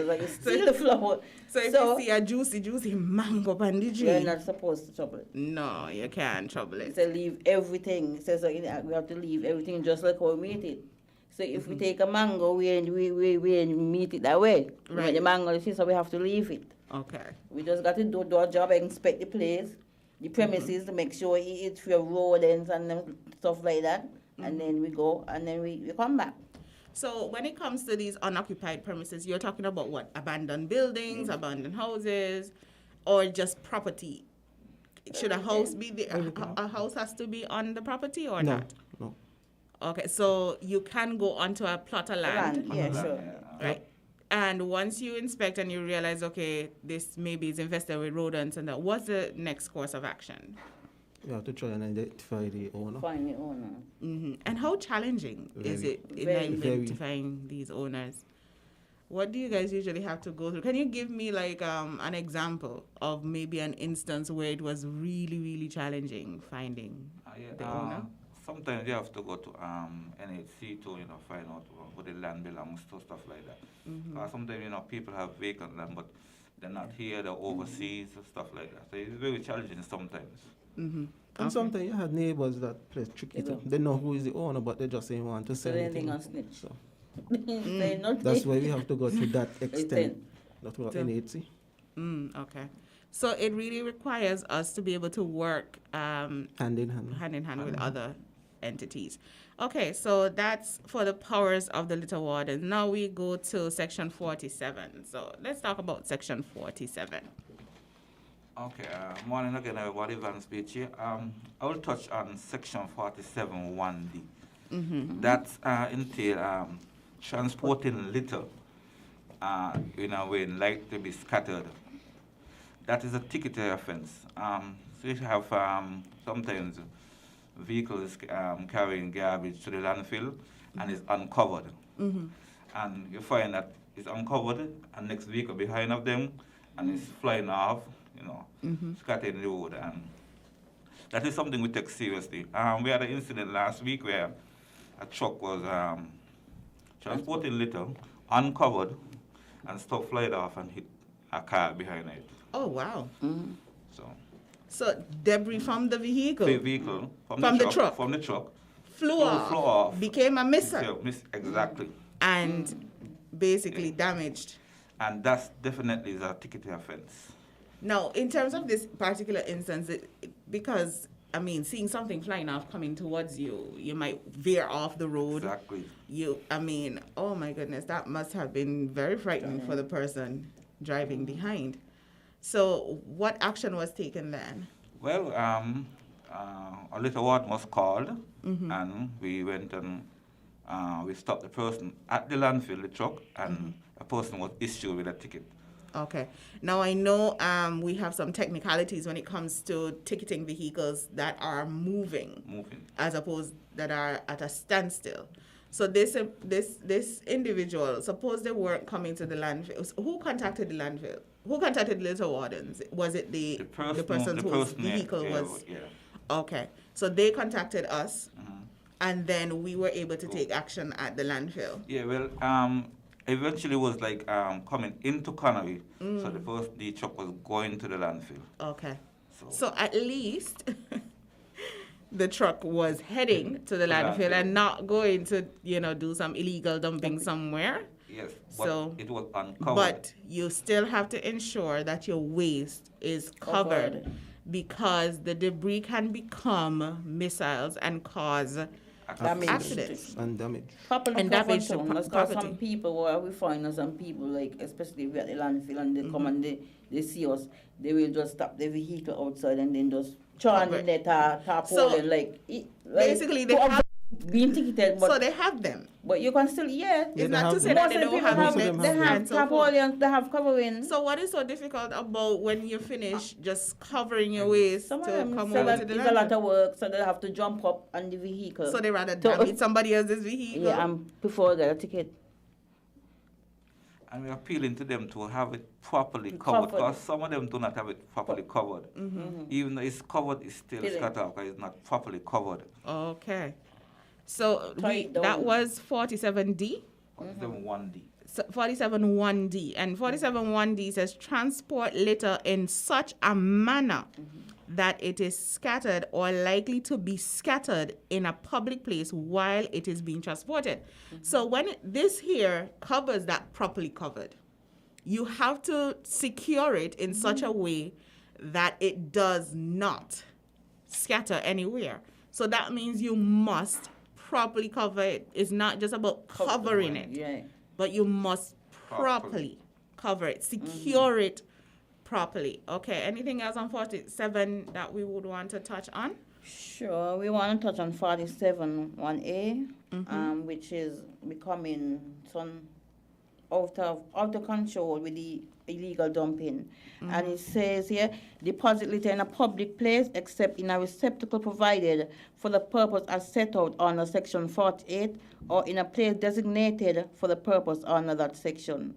why you steal the flour. So if you see a juicy mango on the tree, you're not supposed to trouble it. No, you can't trouble it. It says leave everything. It says we have to leave everything just like how we meet it. So if we take a mango, we meet it that way. Right. The mango, so we have to leave it. Okay. We just got to do our job and inspect the place, the premises, to make sure it's for rodents and stuff like that. And then we go, and then we come back. So when it comes to these unoccupied premises, you're talking about what? Abandoned buildings, abandoned houses, or just property? Should a house be a house has to be on the property or not? No. Okay, so you can go onto a plot of land. Yeah, sure. Right. And once you inspect and you realize, okay, this maybe is infested with rodents, and that, what's the next course of action? You have to try and identify the owner. Find the owner. And how challenging is it in identifying these owners? What do you guys usually have to go through? Can you give me like an example of maybe an instance where it was really, really challenging finding the owner? Sometimes you have to go to NHC to find out where the land belongs to, stuff like that. Sometimes people have vacant land, but they're not here, they're overseas, stuff like that. So it's very challenging sometimes. And sometimes you had neighbors that play tricky too. They know who is the owner, but they just ain't want to say anything. So Mm. that's why we have to go to that extent, not to NHC. Okay. So it really requires us to be able to work Hand in hand. with other entities. Okay, so that's for the powers of the Little Wardens. Now we go to Section 47. So let's talk about Section 47. Okay, morning again, everybody. Van speech here. I will touch on Section 47 1D. That entail transporting litter in a way like to be scattered. That is a ticketed offense. So you have sometimes vehicles carrying garbage to the landfill and it's uncovered. And you find that it's uncovered and next vehicle behind of them and it's flying off, scattered in the road. And that is something we take seriously. We had an incident last week where a truck was transporting litter, uncovered, and stuff flied off and hit a car behind it. Oh, wow. So debris from the vehicle? From the truck flew off, became a missile. Exactly. And basically damaged. And that's definitely a ticketed offense. Now, in terms of this particular instance, because, I mean, seeing something flying off coming towards you, you might veer off the road. Exactly. Oh my goodness, that must have been very frightening for the person driving behind. So what action was taken then? Well, a little warden was called, and we went and we stopped the person at the landfill, the truck, and a person was issued with a ticket. Okay. Now I know we have some technicalities when it comes to ticketing vehicles that are moving. As opposed that are at a standstill. So this individual, suppose they weren't coming to the landfill. Who contacted the landfill? Who contacted Little Wardens? Was it the person whose vehicle was? Yeah. Okay. So they contacted us, and then we were able to take action at the landfill. Yeah. Well, eventually was like coming into Connery, so the truck was going to the landfill. Okay. So at least the truck was heading to the landfill and not going to, do some illegal dumping somewhere. Yes, but it was uncovered. But you still have to ensure that your waste is covered because the debris can become missiles and cause accidents. And damage. And damage to property. Because some people, we find some people, like, especially we at the landfill, and they come and they see us, they will just stop the vehicle outside and then just charge in their tarpaulin, basically they have being ticketed. But so they have them. But you can still, it's not to say that they don't have them. They have tarpaulins, they have covering. So what is so difficult about when you finish just covering your waist to come over to the it's a lot of work, so they have to jump up on the vehicle. So they rather damage somebody else's vehicle. Yeah, before they get a ticket. And we're appealing to them to have it properly covered, because some of them do not have it properly covered. Even though it's covered, it's still scattered because it's not properly covered. Okay. So that was 47D? 47-1D. 47-1D. And 47-1D says transport litter in such a manner that it is scattered or likely to be scattered in a public place while it is being transported. So when this here covers that properly covered, you have to secure it in such a way that it does not scatter anywhere. So that means you must properly cover it. It's not just about covering it, but you must properly cover it, secure it properly. Okay, anything else on 47 that we would want to touch on? Sure, we want to touch on 47-1A, which is becoming some out of control with the illegal dumping. And it says here, deposit litter in a public place except in a receptacle provided for the purpose as set out under Section 48 or in a place designated for the purpose under that section.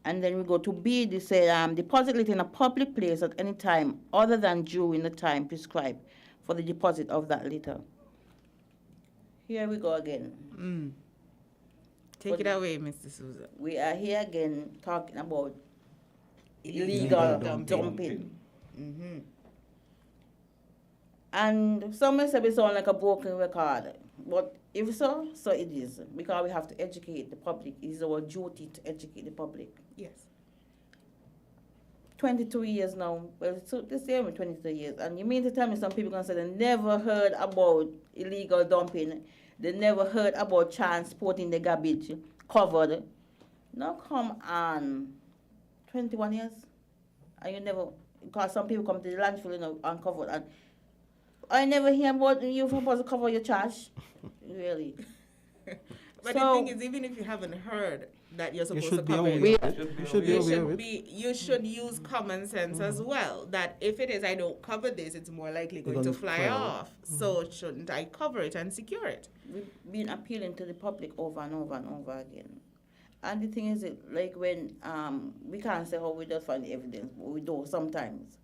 And then we go to B, they say deposit litter in a public place at any time other than during the time prescribed for the deposit of that litter. Here we go again. Take it away, Mr. Souza. We are here again talking about illegal dumping. And some may say it sounds like a broken record, but if so it is, because we have to educate the public. It is our duty to educate the public. Yes. 22 years now. Well, so this year, 22 years. And you mean to tell me some people going to say they never heard about illegal dumping? They never heard about transporting the garbage covered? Now come on. 21 years? And you never, because some people come to the landfill, you know, uncovered. And I never hear about you supposed to cover your trash. Really. But So- the thing is, even if you haven't heard that you're supposed to should be cover aware. it, You should be aware of it. you should use common sense as well. That if it is I don't cover this, it's more likely going to fly off. So shouldn't I cover it and secure it? We've been appealing to the public over and over and over again. And the thing is, like when we can't say how we don't find the evidence, but we do sometimes.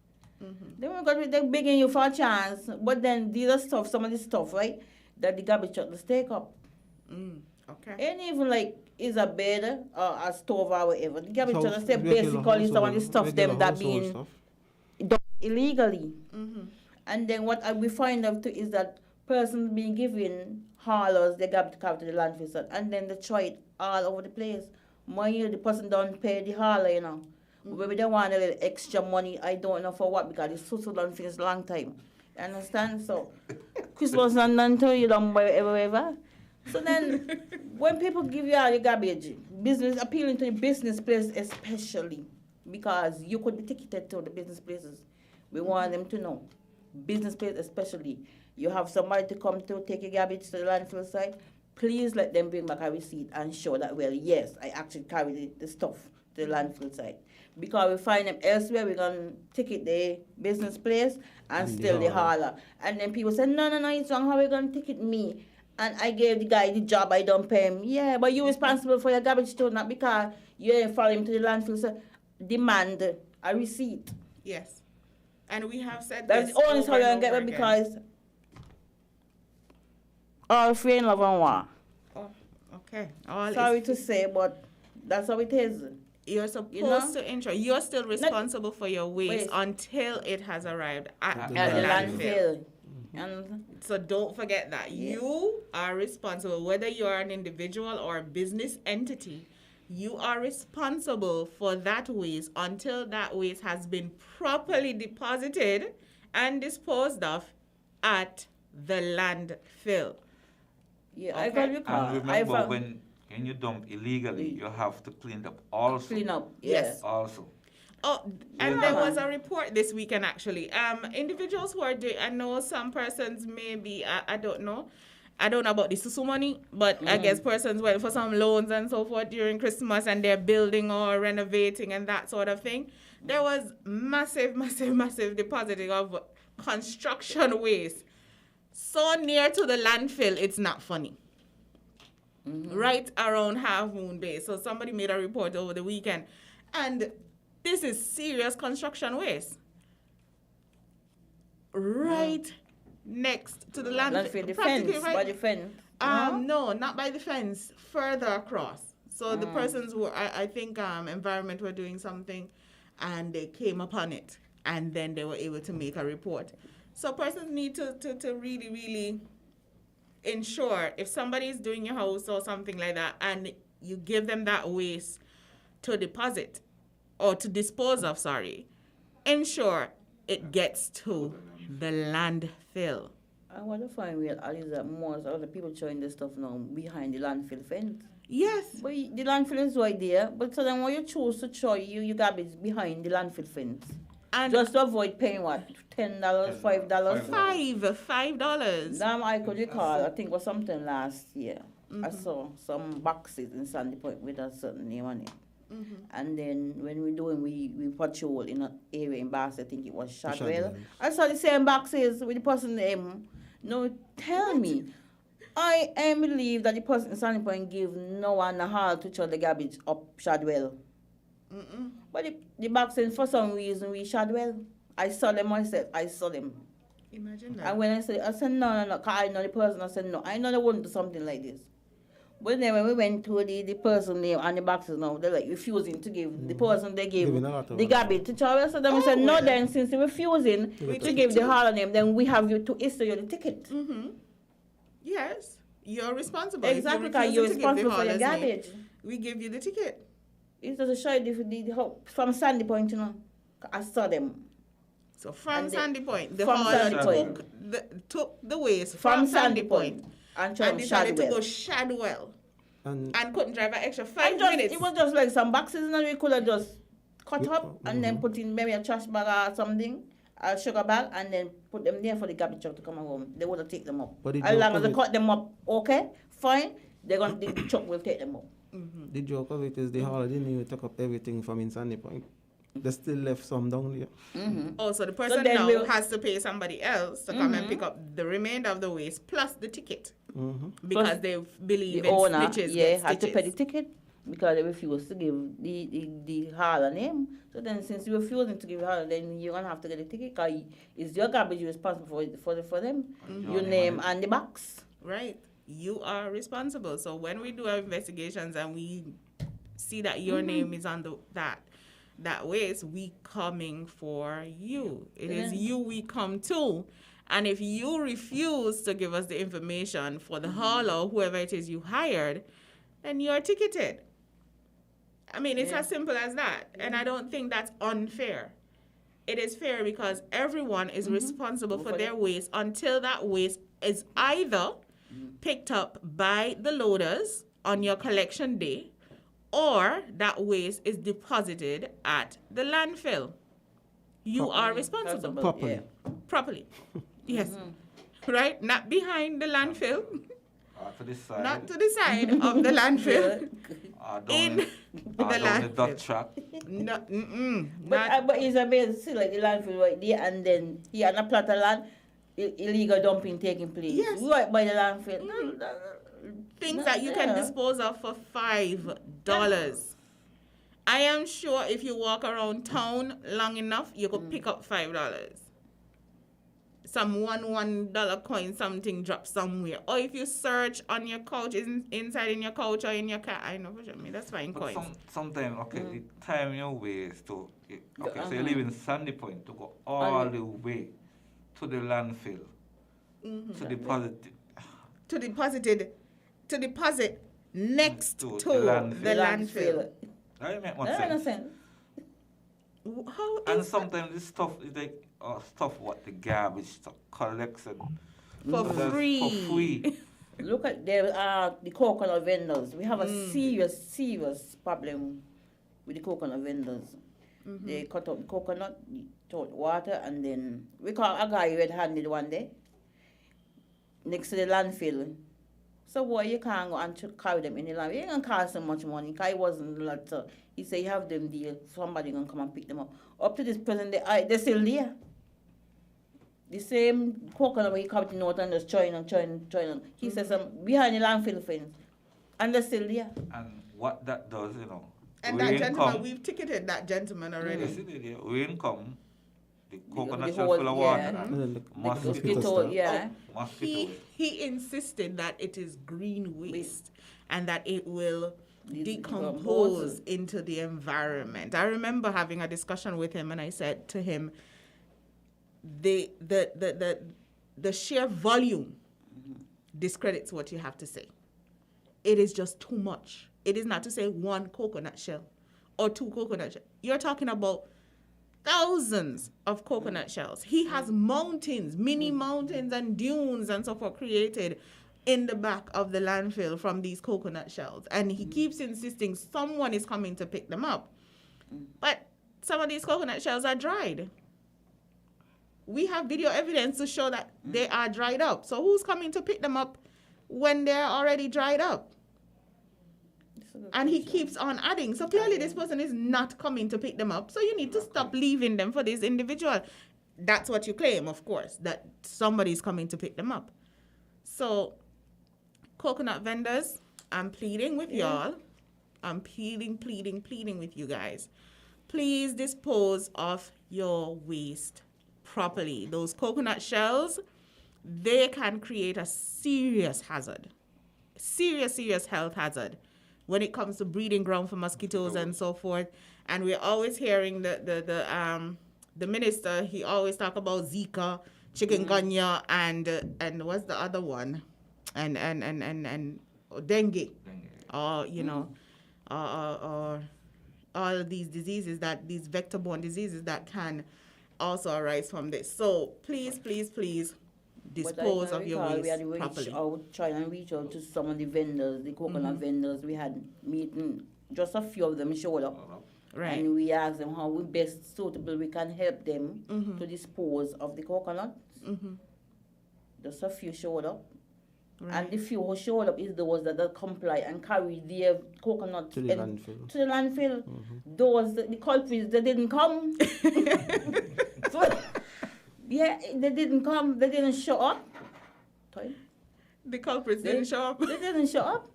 Then we got they're begging you for a chance, but then the other stuff, some of the stuff, right, that the garbage truck just take up. Okay. And even like is a bed or a stove or whatever, the garbage truck just say Regular basically some of the household- stuff regular them that household being stuff. done illegally. And then what we find out too is that persons being given haulers they got to come to the landfill site, and then they try it all over the place. Mind you, the person don't pay the hauler, you know. Maybe they want a little extra money, I don't know for what, because it's so done for a long time. You understand? So Christmas and until you don't buy whatever. So then when people give you all your garbage, business appealing to the business place especially, because you could be ticketed to the business places. We want them to know. Business place especially. You have somebody to come to take your garbage to the landfill site. Please let them bring back a receipt and show that, well, yes, I actually carried the stuff to the landfill site. Because we find them elsewhere, we're going to ticket the business place and still the hauler. And then people say, no, it's wrong. How are we going to ticket me? And I gave the guy the job, I don't pay him. Yeah, but you're responsible for your garbage too, not because you didn't follow him to the landfill. So demand a receipt. Yes. And we have said That's this the only over how you and get over it, again. because all free and love and war. Oh, okay. All Sorry is- to say, but that's how it is. You're supposed know? to ensure you're still responsible for your waste Waste. until it has arrived at the At the landfill. landfill. And So don't forget that you are responsible, whether you're an individual or a business entity. You are responsible for that waste until that waste has been properly deposited and disposed of at the landfill. yeah, Okay. I got And recall. remember, when you dump illegally, you have to clean up also. Clean up. Yes. Also. Oh, and there was a report this weekend actually. Individuals who are doing, I know some persons maybe, I don't know about the Susu money, but I guess persons went for some loans and so forth during Christmas and they're building or renovating and that sort of thing. There was massive depositing of construction waste so near to the landfill, it's not funny. Right around Half Moon Bay. So somebody made a report over the weekend. And this is serious construction waste. Right next to the landfill. The Practically fence, right- by the fence. no, not by the fence. Further across. So the persons were, I think, environment were doing something, and they came upon it, and then they were able to make a report. So persons need to really ensure if somebody is doing your house or something like that, and you give them that waste to deposit or to dispose of. Ensure it gets to the landfill. I want to find real is that most of the people showing this stuff now behind the landfill fence. Yes. But the landfill is right there. But so then when you choose to show you garbage behind the landfill fence. And just to avoid paying what? $10, $5? $5. Now I could recall, I think it was something last year. I saw some boxes in Sandy Point with a certain name on it. And then when we patrol in an area in Bass, I think it was Shadwell. I saw the same boxes with the person name. No, tell me. I am believe that the person in Sandy Point give no one a haul to throw the garbage up Shadwell. But the boxes, for some reason, we Shadwell. I saw them myself. I saw them. Imagine that. And when I said no, because I know the person, I said no, I know they wouldn't do something like this. But then when we went to the person name and the boxes now, they're like refusing to give the person they gave the garbage to Charles. So then we said, no, then since they're refusing to give the hauler name, then we have you to issue you the ticket. Yes, you're responsible. Exactly, because you're responsible for your garbage. We give you the ticket. It's just a show from Sandy Point, you know. I saw them. So from And Sandy Point, the from hauler Sandy Point. took the waste From from Sandy Sandy Point Point and and decided to Shadwell. go Shadwell And and couldn't drive an extra 5 And just, minutes. it was just like some boxes, and we could have just cut Yeah, up and then put in maybe a trash bag or something, a sugar bag, and then put them there for the garbage truck to come home. They would have take them up. But did As you long as they cover it? cut them up, okay, fine. The truck will take them up. the joke of it is the hauler didn't even take up everything from in Sandy Point. They still left some down there. Oh, so the person then now we'll- has to pay somebody else to come and pick up the remainder of the waste plus the ticket because Plus they believe The in owner, snitches yeah, get had to pay the stitches. ticket because they refused to give the hauler name. So then, since you refusing to give hauler, then you're gonna have to get the ticket because it's your garbage. You're responsible for them. Your name and the box. Right. You are responsible. So when we do our investigations and we see that your name is on that waste, we coming for you. It is you we come to. And if you refuse to give us the information for the hauler, whoever it is you hired, then you're ticketed. I mean, it's as simple as that. And I don't think that's unfair. It is fair because everyone is responsible for their waste until that waste is either picked up by the loaders on your collection day or that waste is deposited at the landfill. You are responsible. Properly. Yeah. Properly. Yes. Right? Not behind the landfill. To the side. Not to the side of the landfill. In the the landfill. dot track. No, But it's amazing, see, like the landfill right there, and then here on a plot of land, illegal dumping taking place. Yes. Right by the landfill. things that you can dispose of for $5. I am sure if you walk around town long enough, you could pick up $5. Some $1 coin, something drop somewhere. Or if you search on your couch, inside in your couch or in your car, I know for sure, that's fine But coins. sometimes, okay, the time you waste to, okay, so you live in Sandy Point to go all the way to the landfill to deposit it. To deposit next to To the the landfill. That make much That sense. makes sense. How And is sometimes this stuff is like stuff what the garbage stuff collects and for that's free? For free. Look at the coconut vendors. We have a serious problem with the coconut vendors. They cut up the coconut, throw water, and then we caught a guy red-handed one day next to the landfill. So why you can't go and carry them in the landfill? It ain't gonna cost so much money because it wasn't a lot. So he said you have them there, somebody gonna come and pick them up. Up to this present, they're still there. The same coconut where he come to north and just join. He says behind the landfill fence, and they're still there. And what that does, you know. And that gentleman, we've ticketed that gentleman already. Yes, it is, yeah. Rain come, the coconut the shell whole- full of yeah. water. And then the Mosquito. Yeah. He insisted that it is green waste and that it will decompose into the environment. I remember having a discussion with him, and I said to him, the sheer volume discredits what you have to say. It is just too much. It is not to say one coconut shell or two coconut shells. You're talking about thousands of coconut shells. He has mountains, mini mountains and dunes and so forth created in the back of the landfill from these coconut shells. And he keeps insisting someone is coming to pick them up. But some of these coconut shells are dried. We have video evidence to show that they are dried up. So who's coming to pick them up when they're already dried up? And he keeps on adding. So clearly this person is not coming to pick them up. So you need to stop leaving them for this individual. That's what you claim, of course, that somebody's coming to pick them up. So coconut vendors, I'm pleading with y'all. I'm pleading with you guys. Please dispose of your waste properly. Those coconut shells, they can create a serious hazard. Serious health hazard when it comes to breeding ground for mosquitoes and so forth. And we're always hearing the minister, he always talk about Zika, chikungunya, and what's the other one? And dengue. Or, you know, or all of these diseases, that these vector-borne diseases that can also arise from this. So please, please, please dispose of your waste we had properly. trying to reach out to some of the vendors, the coconut vendors. We had meeting, just a few of them showed up. Right. And we asked them how we best suitable we can help them to dispose of the coconuts. Just a few showed up. Right. And the few who showed up is those that comply and carry their coconuts To the landfill. To the landfill. Those, the culprits, they didn't come. So, yeah, they didn't come. They didn't show up. The culprits didn't show up. They didn't show up.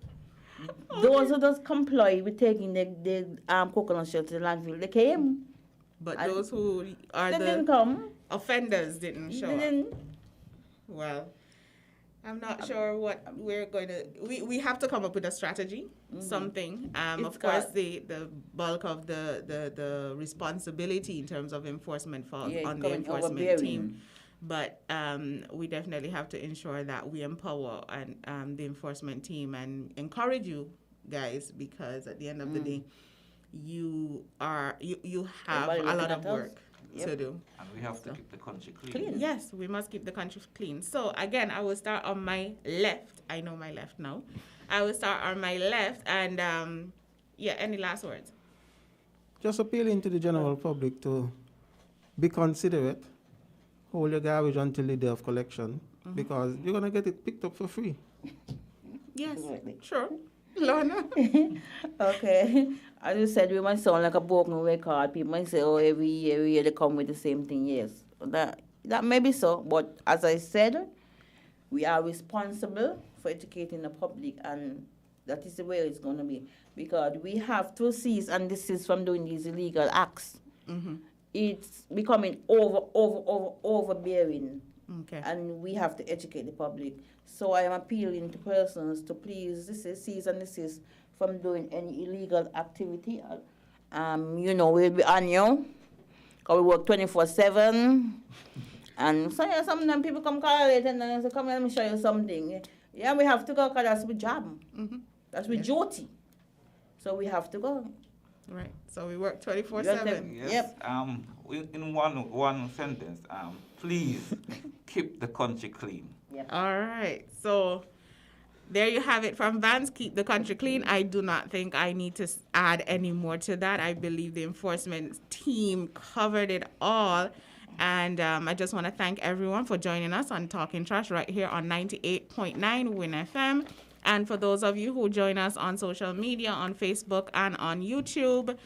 Those who just comply with taking the coconut shell to the landfill, they came. But And those who are they the didn't come. offenders didn't show They up. didn't. Well, I'm not sure what we're going to. We have to come up with a strategy, something. Of course, the bulk of the responsibility in terms of enforcement falls on the enforcement team. But we definitely have to ensure that we empower and the enforcement team and encourage you guys, because at the end of the day, you have Everybody a lot looking of at us. work to do. And we have to keep the country clean. Yes, we must keep the country clean. So again, I will start on my left. I know my left now. I will start on my left, and any last words? Just appealing to the general public to be considerate. Hold your garbage until the day of collection, because you're gonna get it picked up for free. Yes, sure. Lorna? Okay. As you said, we might sound like a broken record. People might say, oh, every year they come with the same thing. Yes, that may be so. But as I said, we are responsible for educating the public, and that is the way it's going to be. Because we have to cease and desist from doing these illegal acts. It's becoming overbearing. Okay. And we have to educate the public. So I am appealing to persons to please cease and desist from doing any illegal activity. We'll be on you. Because we work 24/7. And so sometimes people come call it and then say, come here, let me show you something. Yeah, we have to go because that's our job. That's our duty. So we have to go. Right. So we work 24/7. Yes. Yep. In one sentence, please keep the country clean. Yep. All right. So there you have it from Vance. Keep the country clean. I do not think I need to add any more to that. I believe the enforcement team covered it all. And I just want to thank everyone for joining us on Talking Trash right here on 98.9 Win FM. And for those of you who join us on social media, on Facebook and on YouTube,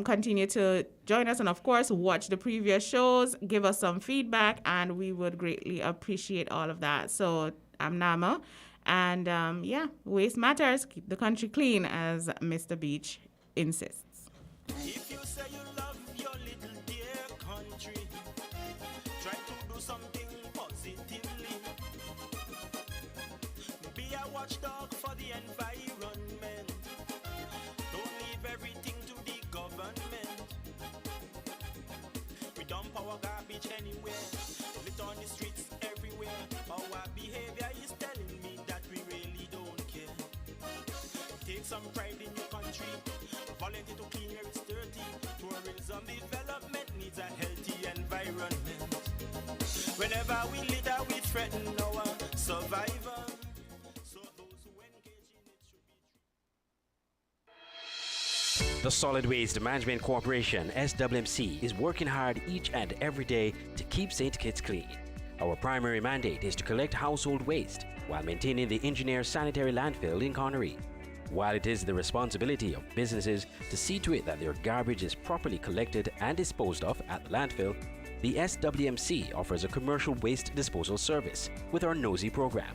continue to join us and, of course, watch the previous shows, give us some feedback, and we would greatly appreciate all of that. So I'm Nama, and waste matters. Keep the country clean, as Mr. Beach insists. If you say you love your little dear country, try to do something positively. Be a watchdog for the environment. Don't leave everything to the government. We dump our garbage anywhere, lit on the streets everywhere. Our behavior is telling me that we really don't care. Take some pride in your country. Volunteer to clean where it's dirty. Tourism development needs a healthy environment. Whenever we litter, we threaten our survival. So those who engage in it should be. The Solid Waste Management Corporation, SWMC, is working hard each and every day to keep St. Kitts clean. Our primary mandate is to collect household waste while maintaining the engineered sanitary landfill in Connery. While it is the responsibility of businesses to see to it that their garbage is properly collected and disposed of at the landfill, the SWMC offers a commercial waste disposal service with our Nosy program.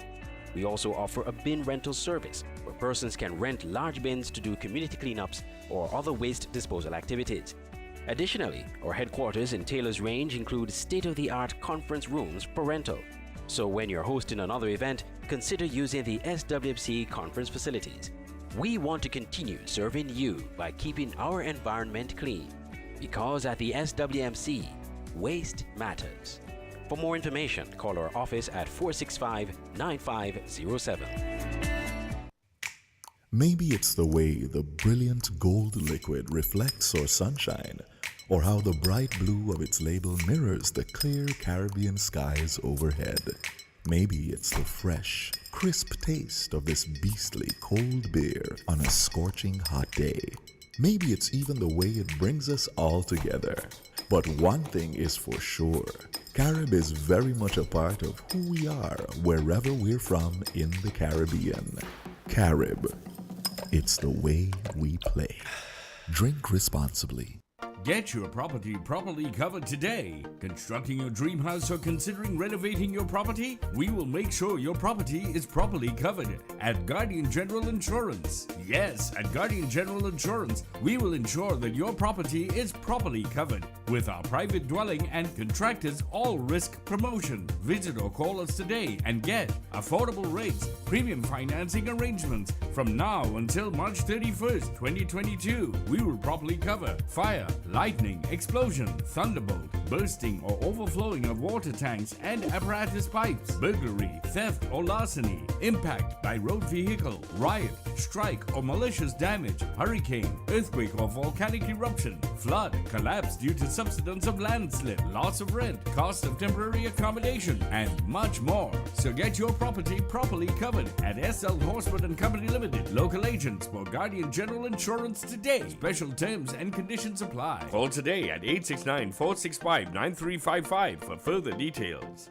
We also offer a bin rental service where persons can rent large bins to do community cleanups or other waste disposal activities. Additionally, our headquarters in Taylor's Range include state-of-the-art conference rooms for rental. So when you're hosting another event, consider using the SWMC conference facilities. We want to continue serving you by keeping our environment clean, because at the SWMC, waste matters. For more information, call our office at 465-9507. Maybe it's the way the brilliant gold liquid reflects our sunshine, or how the bright blue of its label mirrors the clear Caribbean skies overhead. Maybe it's the fresh, crisp taste of this beastly cold beer on a scorching hot day. Maybe it's even the way it brings us all together. But one thing is for sure, Carib is very much a part of who we are wherever we're from in the Caribbean. Carib, it's the way we play. Drink responsibly. Get your property properly covered today. Constructing your dream house or considering renovating your property? We will make sure your property is properly covered at Guardian General Insurance. Yes, at Guardian General Insurance, we will ensure that your property is properly covered with our private dwelling and contractors all-risk promotion. Visit or call us today and get affordable rates, premium financing arrangements from now until March 31st, 2022. We will properly cover fire, lightning, explosion, thunderbolt, bursting or overflowing of water tanks and apparatus pipes, burglary, theft or larceny, impact by road vehicle, riot, strike or malicious damage, hurricane, earthquake or volcanic eruption, flood, collapse due to subsidence of landslip, loss of rent, cost of temporary accommodation, and much more. So get your property properly covered at SL Horsford and Company Limited, local agents for Guardian General Insurance today. Special terms and conditions apply. Call today at 869-465-9355 for further details.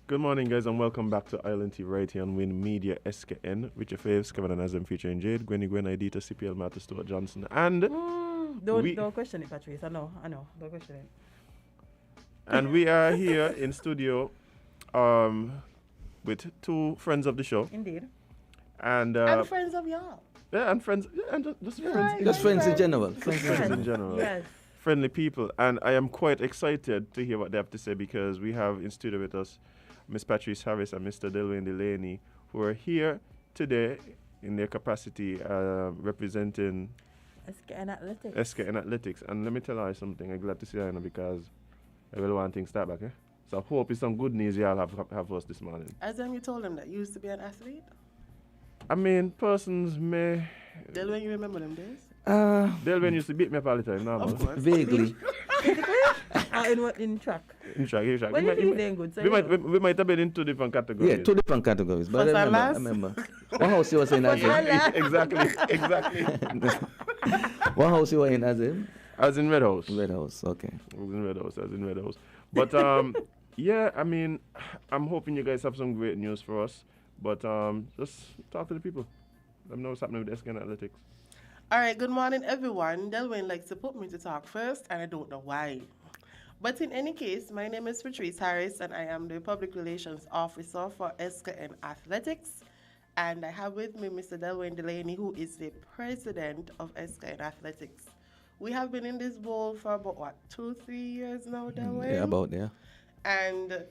Good morning, guys, and welcome back to Island Tea right here on Win Media SKN with your faves, Kevin and Azim featuring Jade, Gwen, Idita, CPL, Matt, Stuart Johnson, and don't question it, Patrice. I know. Don't question it. And we are here in studio with two friends of the show. Indeed. And friends of y'all. Yeah, and friends, and just friends. Just friends in general. Friends in general. Yes. Friendly people. And I am quite excited to hear what they have to say because we have in studio with us Miss Patrice Harris and Mr. Delwyn Delaney, who are here today in their capacity representing SKN Athletics. SKN Athletics. And let me tell you something. I'm glad to see you because I really want things to start back. So I hope it's some good news y'all have for us this morning. As you told them that you used to be an athlete? I mean, persons may... Delwyn, you remember them days? Delwyn used to beat me up all the time. No, of course. Vaguely. In track? In track. Well, you doing good. So we might have been in two different categories. Yeah, two different categories. But I remember. What house you was in, Azim? Exactly. What house you were in, Azim? I was in Red House. Red House, okay. I was in Red House. But, yeah, I mean, I'm hoping you guys have some great news for us. But just talk to the people. Let them know what's happening with SKN Athletics. All right, good morning, everyone. Delwyn likes to put me to talk first, and I don't know why. But in any case, my name is Patrice Harris, and I am the Public Relations Officer for SKN Athletics. And I have with me Mr. Delwyn Delaney, who is the President of SKN Athletics. We have been in this bowl for about, 2-3 years now, Delwyn? Yeah, about there. And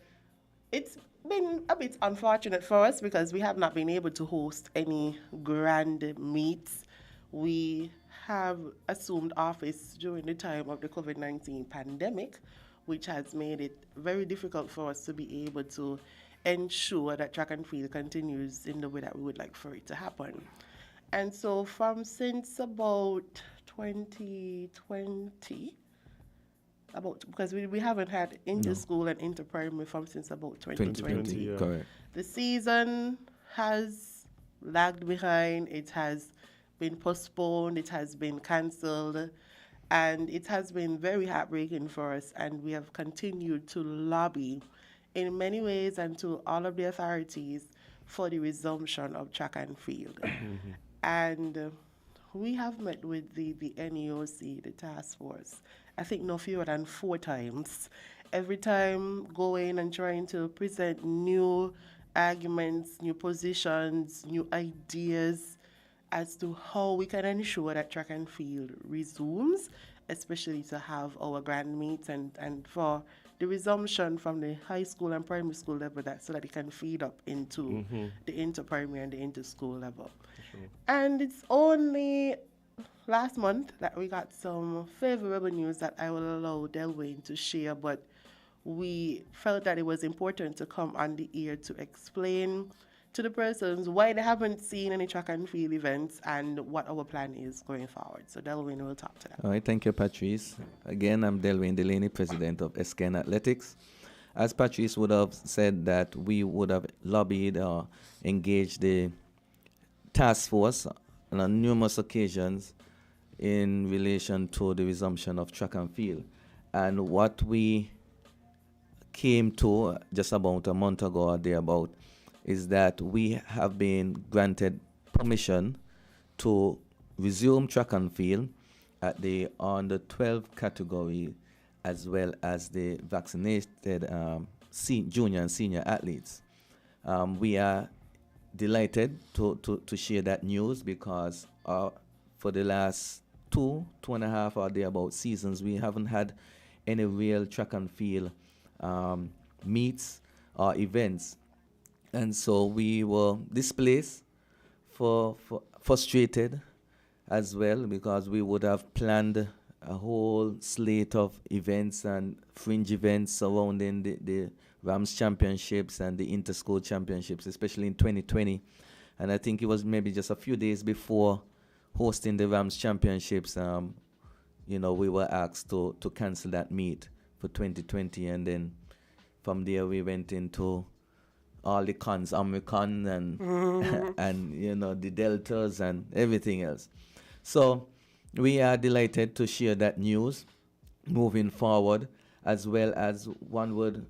it's been a bit unfortunate for us because we have not been able to host any grand meets. We have assumed office during the time of the COVID-19 pandemic, which has made it very difficult for us to be able to ensure that track and field continues in the way that we would like for it to happen. And so since about 2020, because we haven't had inter-school and inter-primary since about 2020. Yeah. Correct. The season has lagged behind. It has been postponed. It has been cancelled. And it has been very heartbreaking for us, and we have continued to lobby in many ways and to all of the authorities for the resumption of track and field. And we have met with the NEOC, the task force, I think no fewer than 4 times. Every time going and trying to present new arguments, new positions, new ideas as to how we can ensure that track and field resumes, especially to have our grand meets and for the resumption from the high school and primary school level, that so that it can feed up into the inter-primary and the inter-school level. And it's only last month that we got some favorable news that I will allow Delwayne to share, but we felt that it was important to come on the air to explain to the persons why they haven't seen any track and field events and what our plan is going forward. So Delwayne will talk to them. All right, thank you, Patrice. Again, I'm Delwayne Delaney, president of SKN Athletics. As Patrice would have said, that we would have lobbied or engaged the task force on numerous occasions in relation to the resumption of track and field. And what we came to just about a month ago or thereabout is that we have been granted permission to resume track and field at the under 12 category, as well as the vaccinated junior and senior athletes. We are delighted to share that news because for the last two and a half or thereabout seasons, we haven't had any real track and field meets or events. And so we were displaced, frustrated as well, because we would have planned a whole slate of events and fringe events surrounding the Rams Championships and the Inter-School Championships, especially in 2020. And I think it was maybe just a few days before hosting the Rams Championships, we were asked to cancel that meet for 2020. And then from there we went into all the cons, Omicron and and the deltas and everything else. So we are delighted to share that news moving forward, as well as one would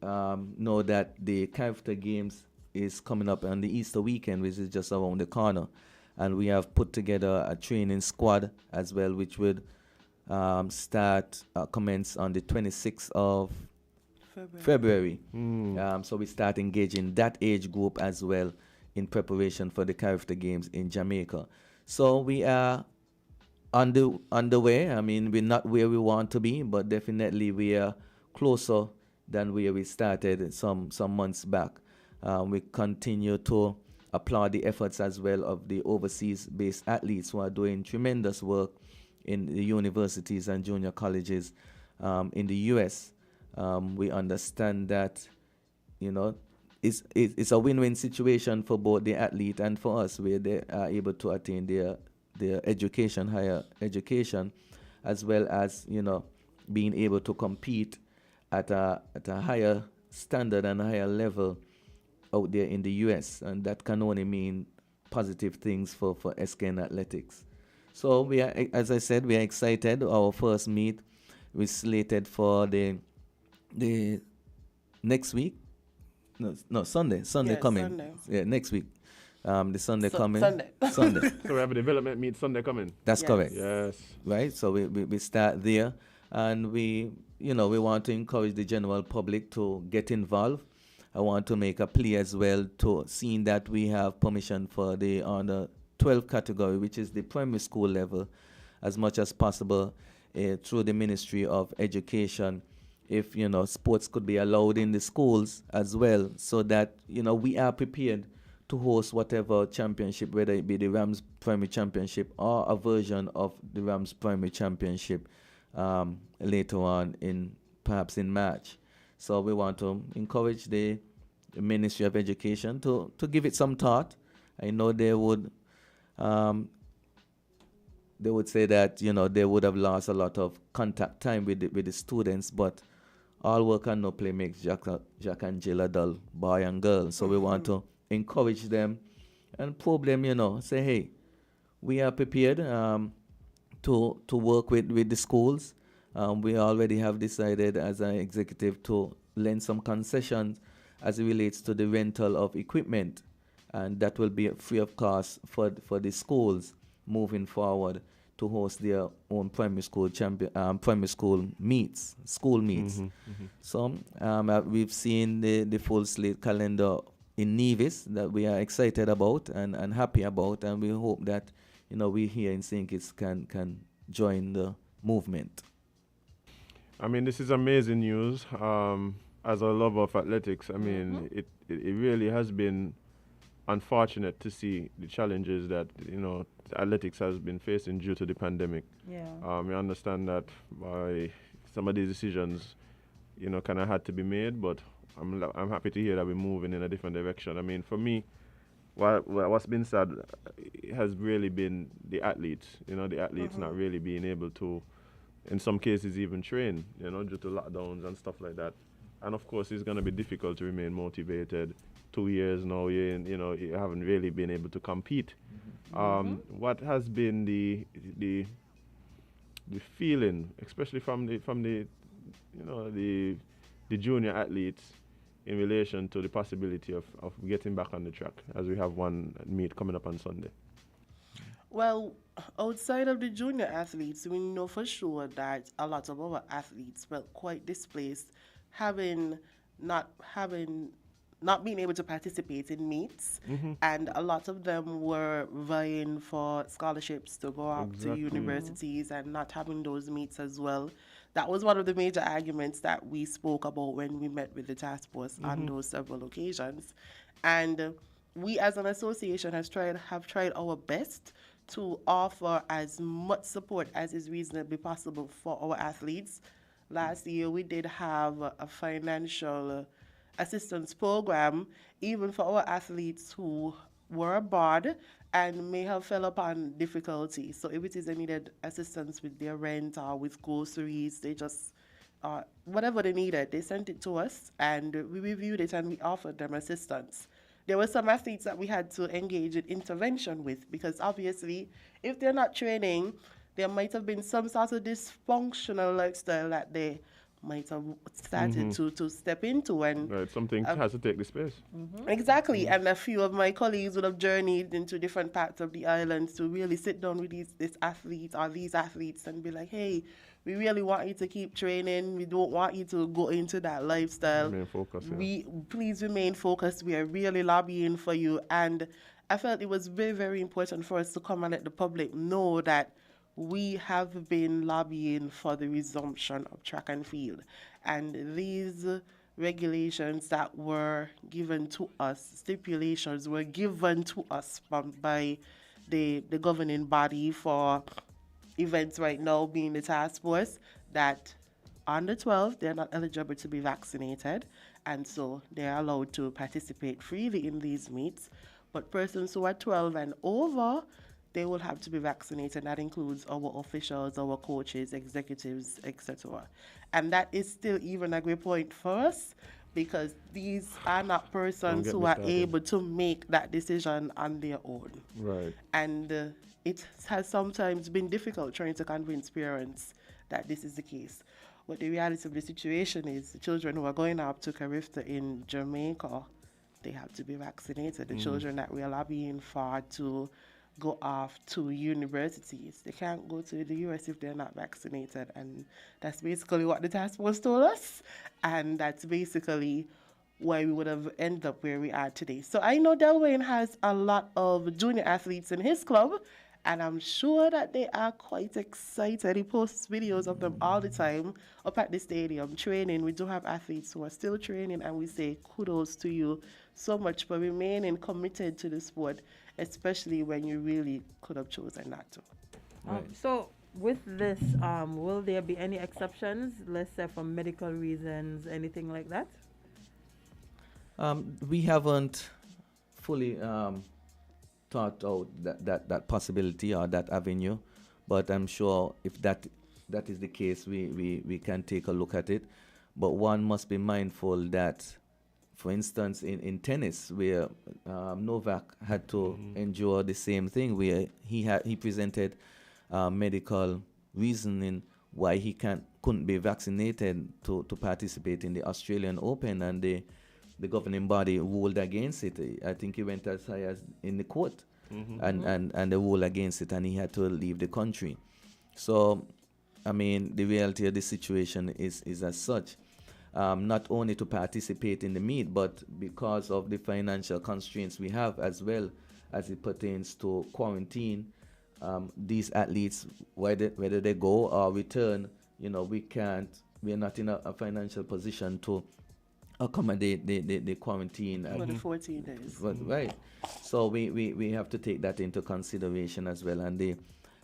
know that the Character Games is coming up on the Easter weekend, which is just around the corner. And we have put together a training squad as well, which would commence on the 26th of February. So we start engaging that age group as well in preparation for the Character Games in Jamaica. So we are on the way. I mean, we're not where we want to be, but definitely we are closer than where we started some months back. We continue to applaud the efforts as well of the overseas-based athletes who are doing tremendous work in the universities and junior colleges in the U.S. We understand that, it's a win-win situation for both the athlete and for us, where they are able to attain their education, higher education, as well as, being able to compete at a higher standard and a higher level out there in the U.S. And that can only mean positive things for SKN Athletics. So we are, as I said, we are excited. Our first meet was slated for the next week. No, Sunday coming. Sunday. Yeah, next week. The Sunday coming. Sunday. So we have a development meet Sunday coming. That's correct. Yes. Right. So we start there, and we want to encourage the general public to get involved. I want to make a plea as well to seeing that we have permission for the under 12 category, which is the primary school level, as much as possible through the Ministry of Education. If sports could be allowed in the schools as well, so that we are prepared to host whatever championship, whether it be the Rams Primary Championship or a version of the Rams Primary Championship later on perhaps in March. So we want to encourage the Ministry of Education to give it some thought. I know they would say that they would have lost a lot of contact time with the students, but all work and no play makes Jack and Jill a dull boy and girl. So we want to encourage them and probe them, say, hey, we are prepared to work with the schools. We already have decided as an executive to lend some concessions as it relates to the rental of equipment, and that will be free of cost for the schools moving forward to host their own primary school meets. So we've seen the full slate calendar in Nevis that we are excited about and happy about, and we hope that we here in St. Kitts can join the movement. I mean, this is amazing news. As a lover of athletics, I mean, it really has been unfortunate to see the challenges that athletics has been facing due to the pandemic. Yeah. We understand that by some of these decisions, kind of had to be made, but I'm happy to hear that we're moving in a different direction. I mean, for me, what's been sad has really been the athletes. The athletes not really being able to, in some cases, even train. Due to lockdowns and stuff like that. And of course, it's going to be difficult to remain motivated. 2 years now, you haven't really been able to compete. What has been the feeling, especially from the junior athletes, in relation to the possibility of getting back on the track, as we have one meet coming up on Sunday? Well, outside of the junior athletes, we know for sure that a lot of our athletes felt quite displaced, not being able to participate in meets, and a lot of them were vying for scholarships to go out to universities and not having those meets as well. That was one of the major arguments that we spoke about when we met with the task force on those several occasions. And we as an association have tried our best to offer as much support as is reasonably possible for our athletes. Last year, we did have a financial assistance program, even for our athletes who were abroad and may have fell upon difficulty. So if it is they needed assistance with their rent or with groceries, they just, whatever they needed, they sent it to us and we reviewed it and we offered them assistance. There were some athletes that we had to engage in intervention with because obviously if they're not training, there might have been some sort of dysfunctional lifestyle that they might have started to step into. And right, something has to take the space. Exactly, and a few of my colleagues would have journeyed into different parts of the island to really sit down with these athletes and be like, hey, we really want you to keep training. We don't want you to go into that lifestyle. Remain focused. Please remain focused. We are really lobbying for you. And I felt it was very, very important for us to come and let the public know that we have been lobbying for the resumption of track and field. And these regulations that were given to us, stipulations were given to us by the governing body for events right now, being the task force, that on the 12th, they're not eligible to be vaccinated. And so they're allowed to participate freely in these meets. But persons who are 12 and over, they will have to be vaccinated. That includes our officials, our coaches, executives, etc. And that is still even a great point for us because these are not persons who are able to make that decision on their own. Right. And it has sometimes been difficult trying to convince parents that this is the case. But the reality of the situation is the children who are going up to Carifta in Jamaica, they have to be vaccinated. The children that we are lobbying for to go off to universities, they can't go to the US if they're not vaccinated. And that's basically what the task force told us. And that's basically why we would have ended up where we are today. So I know Delwayne has a lot of junior athletes in his club, and I'm sure that they are quite excited. He posts videos of them all the time up at the stadium training. We do have athletes who are still training, and we say kudos to you so much for remaining committed to the sport, especially when you really could have chosen not to. So with this, will there be any exceptions, let's say for medical reasons, anything like that? We haven't fully thought out that possibility or that avenue, but I'm sure if that is the case, we can take a look at it. But one must be mindful that, for instance, in tennis, where Novak had to endure the same thing, where he presented medical reasoning why he couldn't be vaccinated to participate in the Australian Open, and the governing body ruled against it. I think he went as high as in the court, and they ruled against it, and he had to leave the country. So, I mean, the reality of the situation is as such. Not only to participate in the meet, but because of the financial constraints we have, as well as it pertains to quarantine, these athletes, whether they go or return, we're not in a financial position to accommodate the quarantine. For the 14 days. Right. So we have to take that into consideration as well, and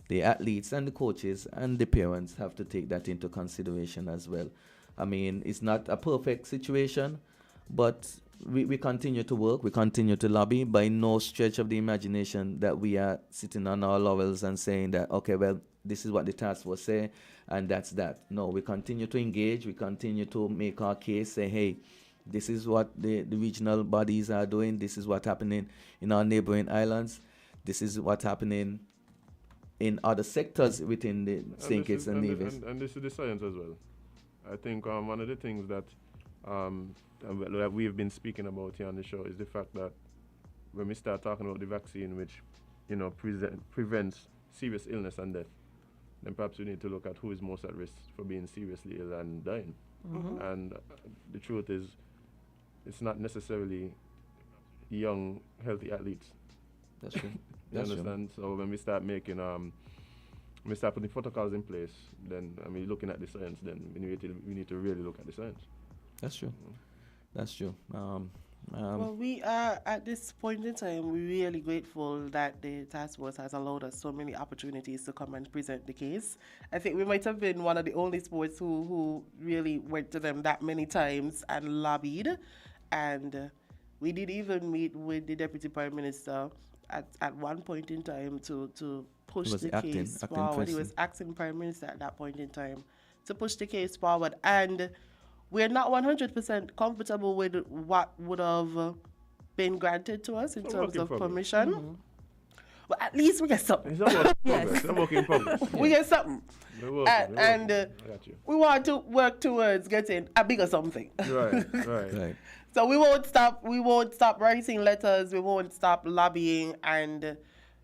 the athletes and the coaches and the parents have to take that into consideration as well. I mean, it's not a perfect situation, but we continue to work, we continue to lobby. By no stretch of the imagination that we are sitting on our laurels and saying that, okay, well, this is what the task force say, and that's that. No, we continue to engage, we continue to make our case, say, hey, this is what the regional bodies are doing, this is what's happening in our neighboring islands, this is what's happening in other sectors within the St. Kitts and Nevis. And this is the science as well. I think one of the things that we've been speaking about here on the show is the fact that when we start talking about the vaccine, which prevents serious illness and death, then perhaps we need to look at who is most at risk for being seriously ill and dying. And the truth is, it's not necessarily young, healthy athletes. That's true. You understand? So when we start making we start putting protocols in place, then looking at the science, then we need to really look at the science. That's true. That's true. Well, we are at this point in time, we're really grateful that the task force has allowed us so many opportunities to come and present the case. I think we might have been one of the only sports who really went to them that many times and lobbied. And we did even meet with the Deputy Prime Minister at one point in time to push the case forward. He was acting Prime Minister at that point in time to push the case forward. And we're not 100% comfortable with what would have been granted to us in terms of permission. But at least we get something. It's a work in progress. We get something. And we want to work towards getting a bigger something. Right. So we won't stop writing letters, we won't stop lobbying, and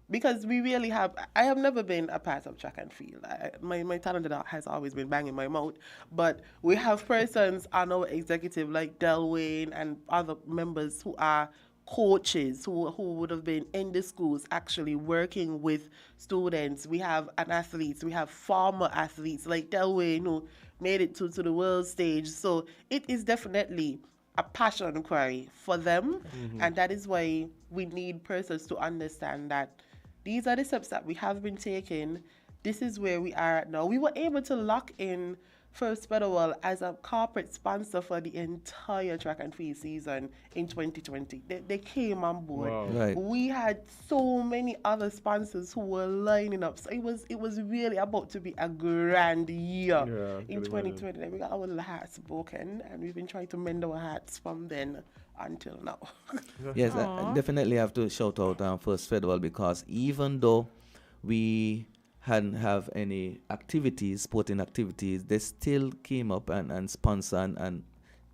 because we really I have never been a part of track and field. My talent has always been banging my mouth, but we have persons on our executive like Delwayne and other members who are coaches who would have been in the schools actually working with students. We have athletes, we have former athletes like Delwayne who made it to the world stage. So it is definitely a passion cry for them, and that is why we need persons to understand that these are the steps that we have been taking. This is where we are at now. We were able to lock in First Federal as a corporate sponsor for the entire track and field season in 2020. They came on board. Wow. Right. We had so many other sponsors who were lining up. So it was really about to be a grand year in 2020. We got our little hearts broken, and we've been trying to mend our hearts from then until now. Yes, I definitely have to shout out First Federal, because even though we hadn't have any activities, sporting activities, they still came up and sponsored and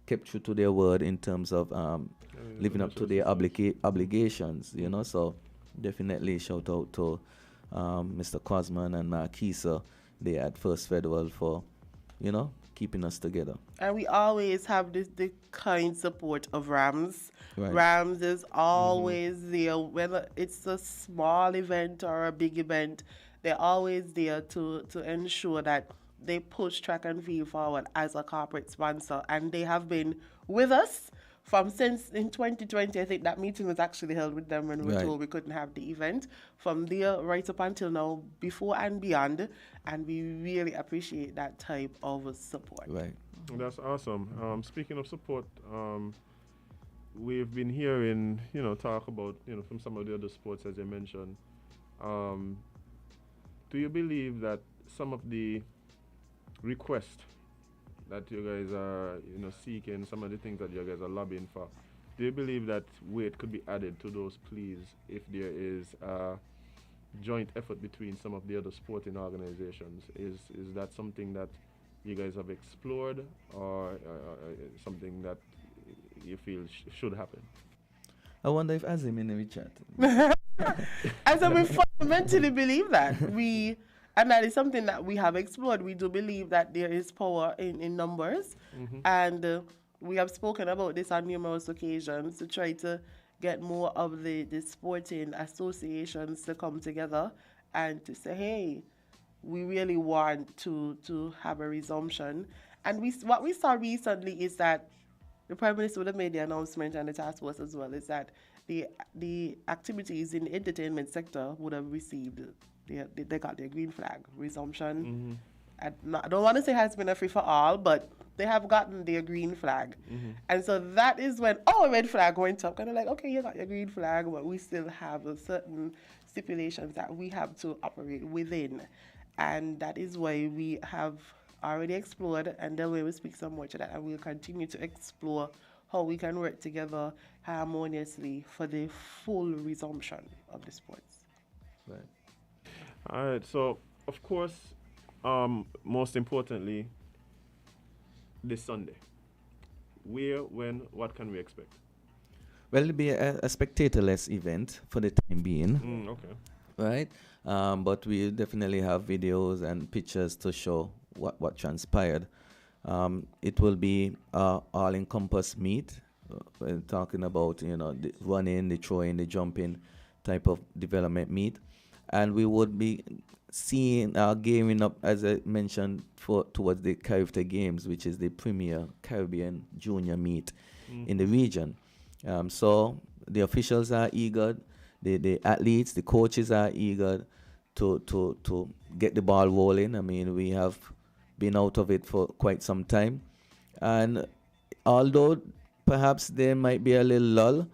kept true to their word in terms of living up to their obligations, so definitely shout out to Mr. Cosman and Marquisa, they at First Federal for, keeping us together. And we always have the kind support of Rams. Right. Rams is always there, whether it's a small event or a big event. They're always there to ensure that they push track and field forward as a corporate sponsor. And they have been with us since in 2020. I think that meeting was actually held with them when we were told we couldn't have the event. From there right up until now, before and beyond. And we really appreciate that type of support. Right. That's awesome. Speaking of support, we've been hearing, talk about, from some of the other sports, as you mentioned. Do you believe that some of the requests that you guys are, seeking, some of the things that you guys are lobbying for, do you believe that weight could be added to those pleas if there is joint effort between some of the other sporting organizations. Is that something that you guys have explored, or something that you feel should happen? I wonder if Azim in the chat. And so we fundamentally believe that. And that is something that we have explored. We do believe that there is power in numbers. And we have spoken about this on numerous occasions to try to get more of the sporting associations to come together and to say, hey, we really want to have a resumption. And what we saw recently is that the Prime Minister would have made the announcement, and the task force as well, is that the activities in the entertainment sector would have received, they got their green flag resumption. I don't want to say it has been a free for all, but they have gotten their green flag. And so that is when our red flag went up, kind of like, okay, you got your green flag, but we still have certain stipulations that we have to operate within. And that is why we have already explored, and then we will speak some more to that, and we'll continue to explore how we can work together harmoniously for the full resumption of the sports. Right. All right. So, of course, most importantly, this Sunday. Where, when, what can we expect? Well, it'll be a spectator-less event for the time being. Okay. Right? But we definitely have videos and pictures to show what transpired. It will be all-encompass meet. We're talking about, the running, the throwing, the jumping type of development meet. And we would be seeing gearing up, as I mentioned, towards the Caribbean Games, which is the premier Caribbean junior meet in the region. So the officials are eager, the athletes, the coaches are eager to get the ball rolling. I mean, we have been out of it for quite some time. And although perhaps there might be a little lull,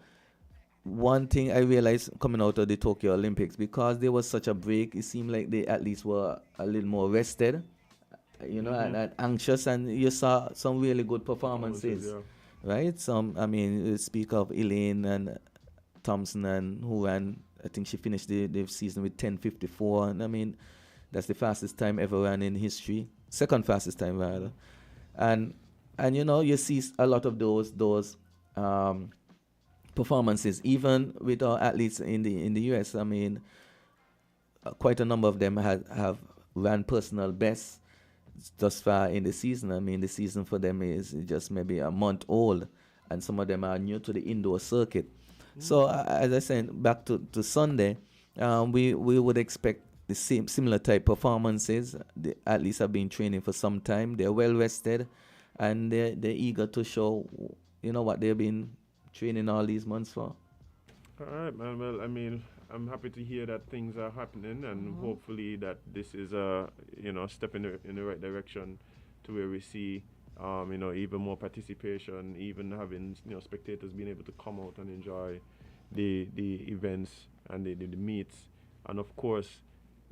one thing I realized coming out of the Tokyo Olympics, because there was such a break, it seemed like the athletes were a little more rested, and anxious, and you saw some really good performances, right? You speak of Elaine and Thompson, and who ran, I think she finished the season with 10:54, and I mean, that's the fastest time ever ran in history, second fastest time rather, and you see a lot of those performances, even with our athletes in the US. I mean, quite a number of them have ran personal bests thus far in the season. I mean, the season for them is just maybe a month old, and some of them are new to the indoor circuit. So, as I said, back to Sunday, we would expect the similar type performances. The athletes have been training for some time. They're well rested, and they're eager to show, what they've been training all these months for. All right, man. Well, I mean, I'm happy to hear that things are happening, and hopefully that this is a step in the right direction to where we see even more participation, even having spectators being able to come out and enjoy the events and the meets. And of course,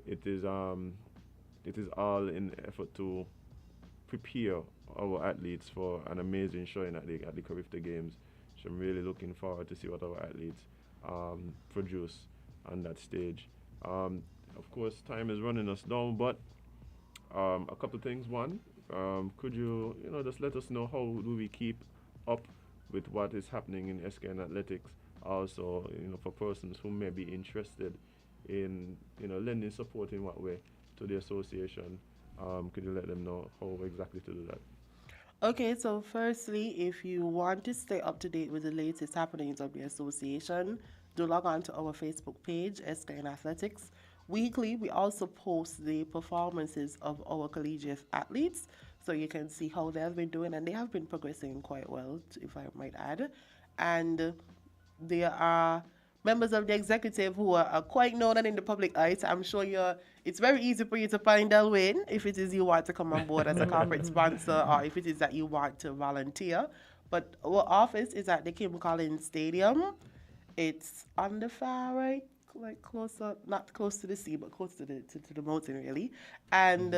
it is all in effort to prepare our athletes for an amazing showing at the Caribbean Games. So I'm really looking forward to see what our athletes produce on that stage. Of course, time is running us down, but a couple of things. One, could you just let us know how do we keep up with what is happening in SKN Athletics? Also, for persons who may be interested in lending support in what way to the association, could you let them know how exactly to do that? Okay, so firstly, if you want to stay up to date with the latest happenings of the association, do log on to our Facebook page, SKN Athletics. Weekly, we also post the performances of our collegiate athletes, so you can see how they have been doing, and they have been progressing quite well, if I might add. And there are members of the executive who are quite known and in the public eye. So I'm sure it's very easy for you to find Delwyn if it is you want to come on board as a corporate sponsor, or if it is that you want to volunteer. But our office is at the Kim Collins Stadium. It's on the far right, like closer, not close to the sea, but close to the mountain, really. And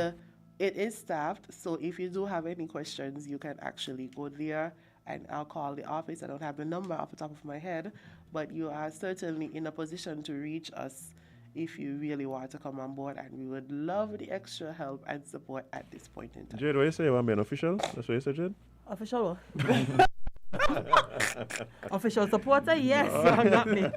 it is staffed, so if you do have any questions, you can actually go there, and I'll call the office. I don't have the number off the top of my head, but you are certainly in a position to reach us if you really want to come on board, and we would love the extra help and support at this point in time. Jade, what you say? You want to be an official? That's what you said, Jade? Official what? Official supporter? Yes, not me.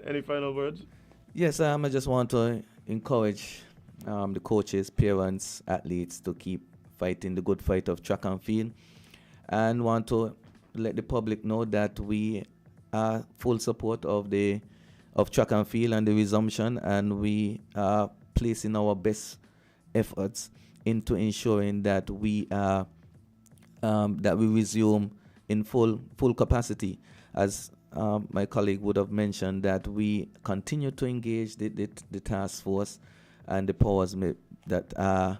Any final words? Yes, I just want to encourage the coaches, parents, athletes to keep fighting the good fight of track and field, and want to let the public know that we are full support of track and field and the resumption, and we are placing our best efforts into ensuring that we resume in full capacity. As my colleague would have mentioned, that we continue to engage the task force and the powers that are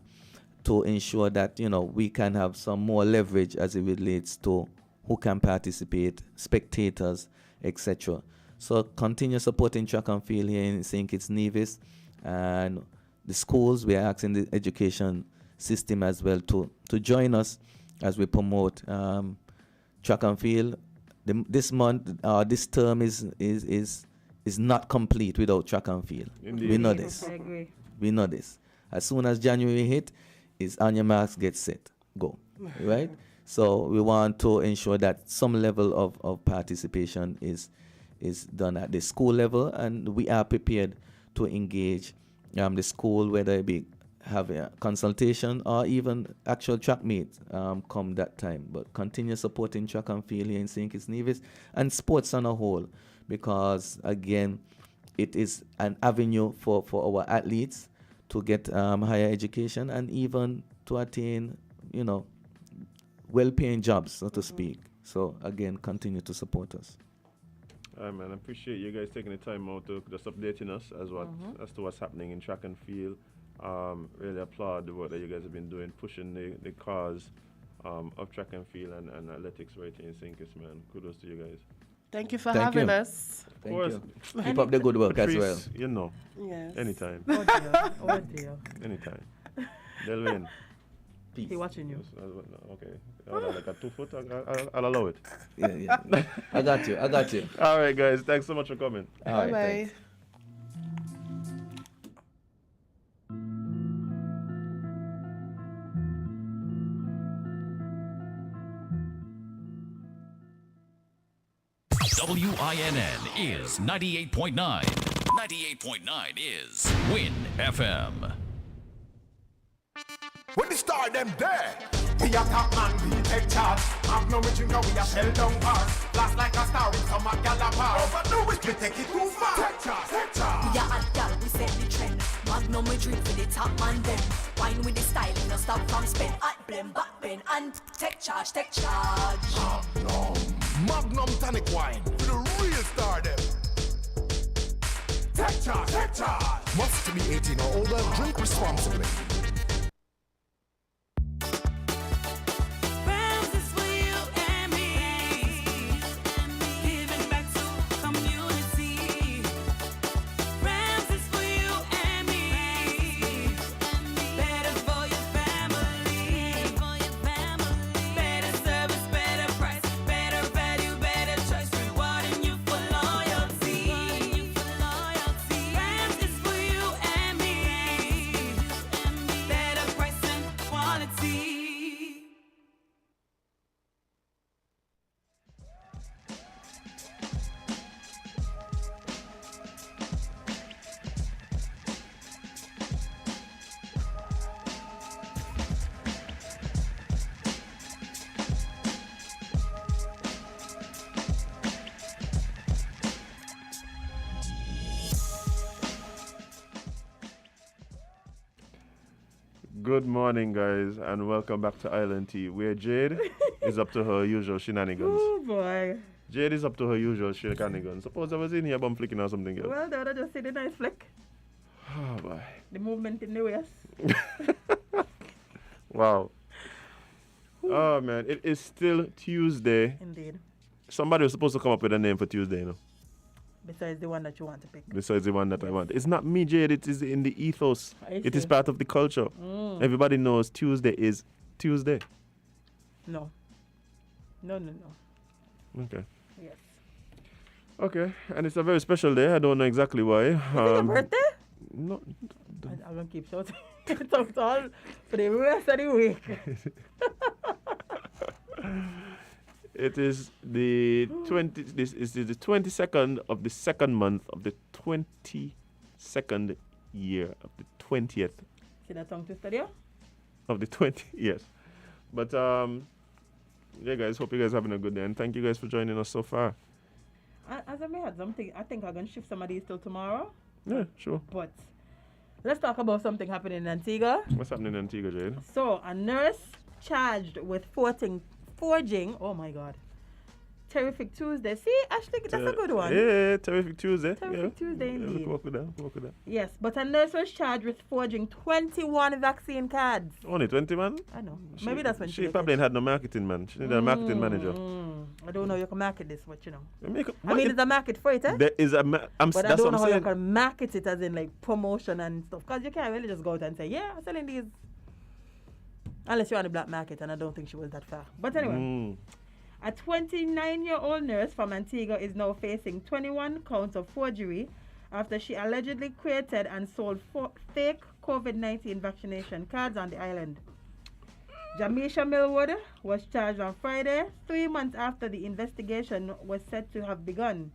to ensure that we can have some more leverage as it relates to who can participate, spectators, etc. So continue supporting track and field here in St. Kitts Nevis, and the schools. We are asking the education system as well to join us as we promote track and field. This term is not complete without track and field. Indeed. We know this. I agree. We know this. As soon as January hit, is on your marks, get set, go. Right? So we want to ensure that some level of participation is done at the school level, and we are prepared to engage the school, whether it be have a consultation or even actual track meets come that time. But continue supporting track and field here in St. Kitts Nevis and sports on a whole, because again, it is an avenue for our athletes to get higher education and even to attain, well-paying jobs, so to speak. So again, continue to support us. All right, man. I appreciate you guys taking the time out to just updating us as to what's happening in track and field. Really applaud the work that you guys have been doing, pushing the cause of track and field and athletics right here in St. Kitts, man. Kudos to you guys. Thank you for having us. Thank you. Keep up the good work Patrice, as well. Yes. Anytime. Oh dear. Oh dear. Anytime. Delvin. Peace. He watching you. Okay. Like a 2 foot, I'll allow it. Yeah. I got you. All right, guys. Thanks so much for coming. All right, Bye-bye. thanks. WINN is 98.9. 98.9 is Win FM. When they start them there, we a top man, we take charge. Have no reaching now, we a shell down us. Blast like a star with some gallop. Overdo it, we take it too far. Take charge. We a hot gal, we set the trend. Magnum we drink for the top man them. Wine with the style, no stop from spin. Hot blend, back bend, and take charge. Magnum tonic wine, for the real star them. Take charge. Must be 18 or older, drink responsibly. Good morning, guys, and welcome back to Island Tea, where Jade is up to her usual shenanigans. Oh boy. Jade is up to her usual shenanigans. Suppose I was in here bum flicking or something else. Well, I just see the nice flick. Oh boy. The movement in the waist. Wow. Oh man, it is still Tuesday. Indeed. Somebody was supposed to come up with a name for Tuesday, Besides the one that you want to pick. Besides the one that I want. It's not me, Jade. It is in the ethos. It is part of the culture. Everybody knows Tuesday is Tuesday. No. Okay. Yes. Okay, and it's a very special day. I don't know exactly why. Is it your birthday? No. I'm going to keep shouting. It's all for the rest of the week. It is the 20. This is the 22nd of the second month of the 22nd year of the 20th See that tongue twister there? of the 20. Yes, but yeah, guys. Hope you guys having a good day, and thank you guys for joining us so far. As I may have something, I think I'm going to shift some of these till tomorrow. Yeah, sure. But let's talk about something happening in Antigua. What's happening in Antigua, Jade? So, a nurse charged with forging, oh my God, Terrific Tuesday. See, Ashley, that's a good one. Yeah, Terrific Tuesday. Terrific Tuesday, indeed. Work with that. Yes, but a nurse was charged with forging 21 vaccine cards. Only 21? I know. Maybe that's when she probably had no marketing, man. She needed a marketing manager. I don't know you can market this, but you know. I mean, it's a market for it, eh? There is a but I don't know how you can market it as in like promotion and stuff. Because you can't really just go out and say, yeah, I'm selling these. Unless you're on the black market, and I don't think she was that far. But anyway, a 29-year-old nurse from Antigua is now facing 21 counts of forgery after she allegedly created and sold fake COVID-19 vaccination cards on the island. Jamisha Millwood was charged on Friday, 3 months after the investigation was said to have begun.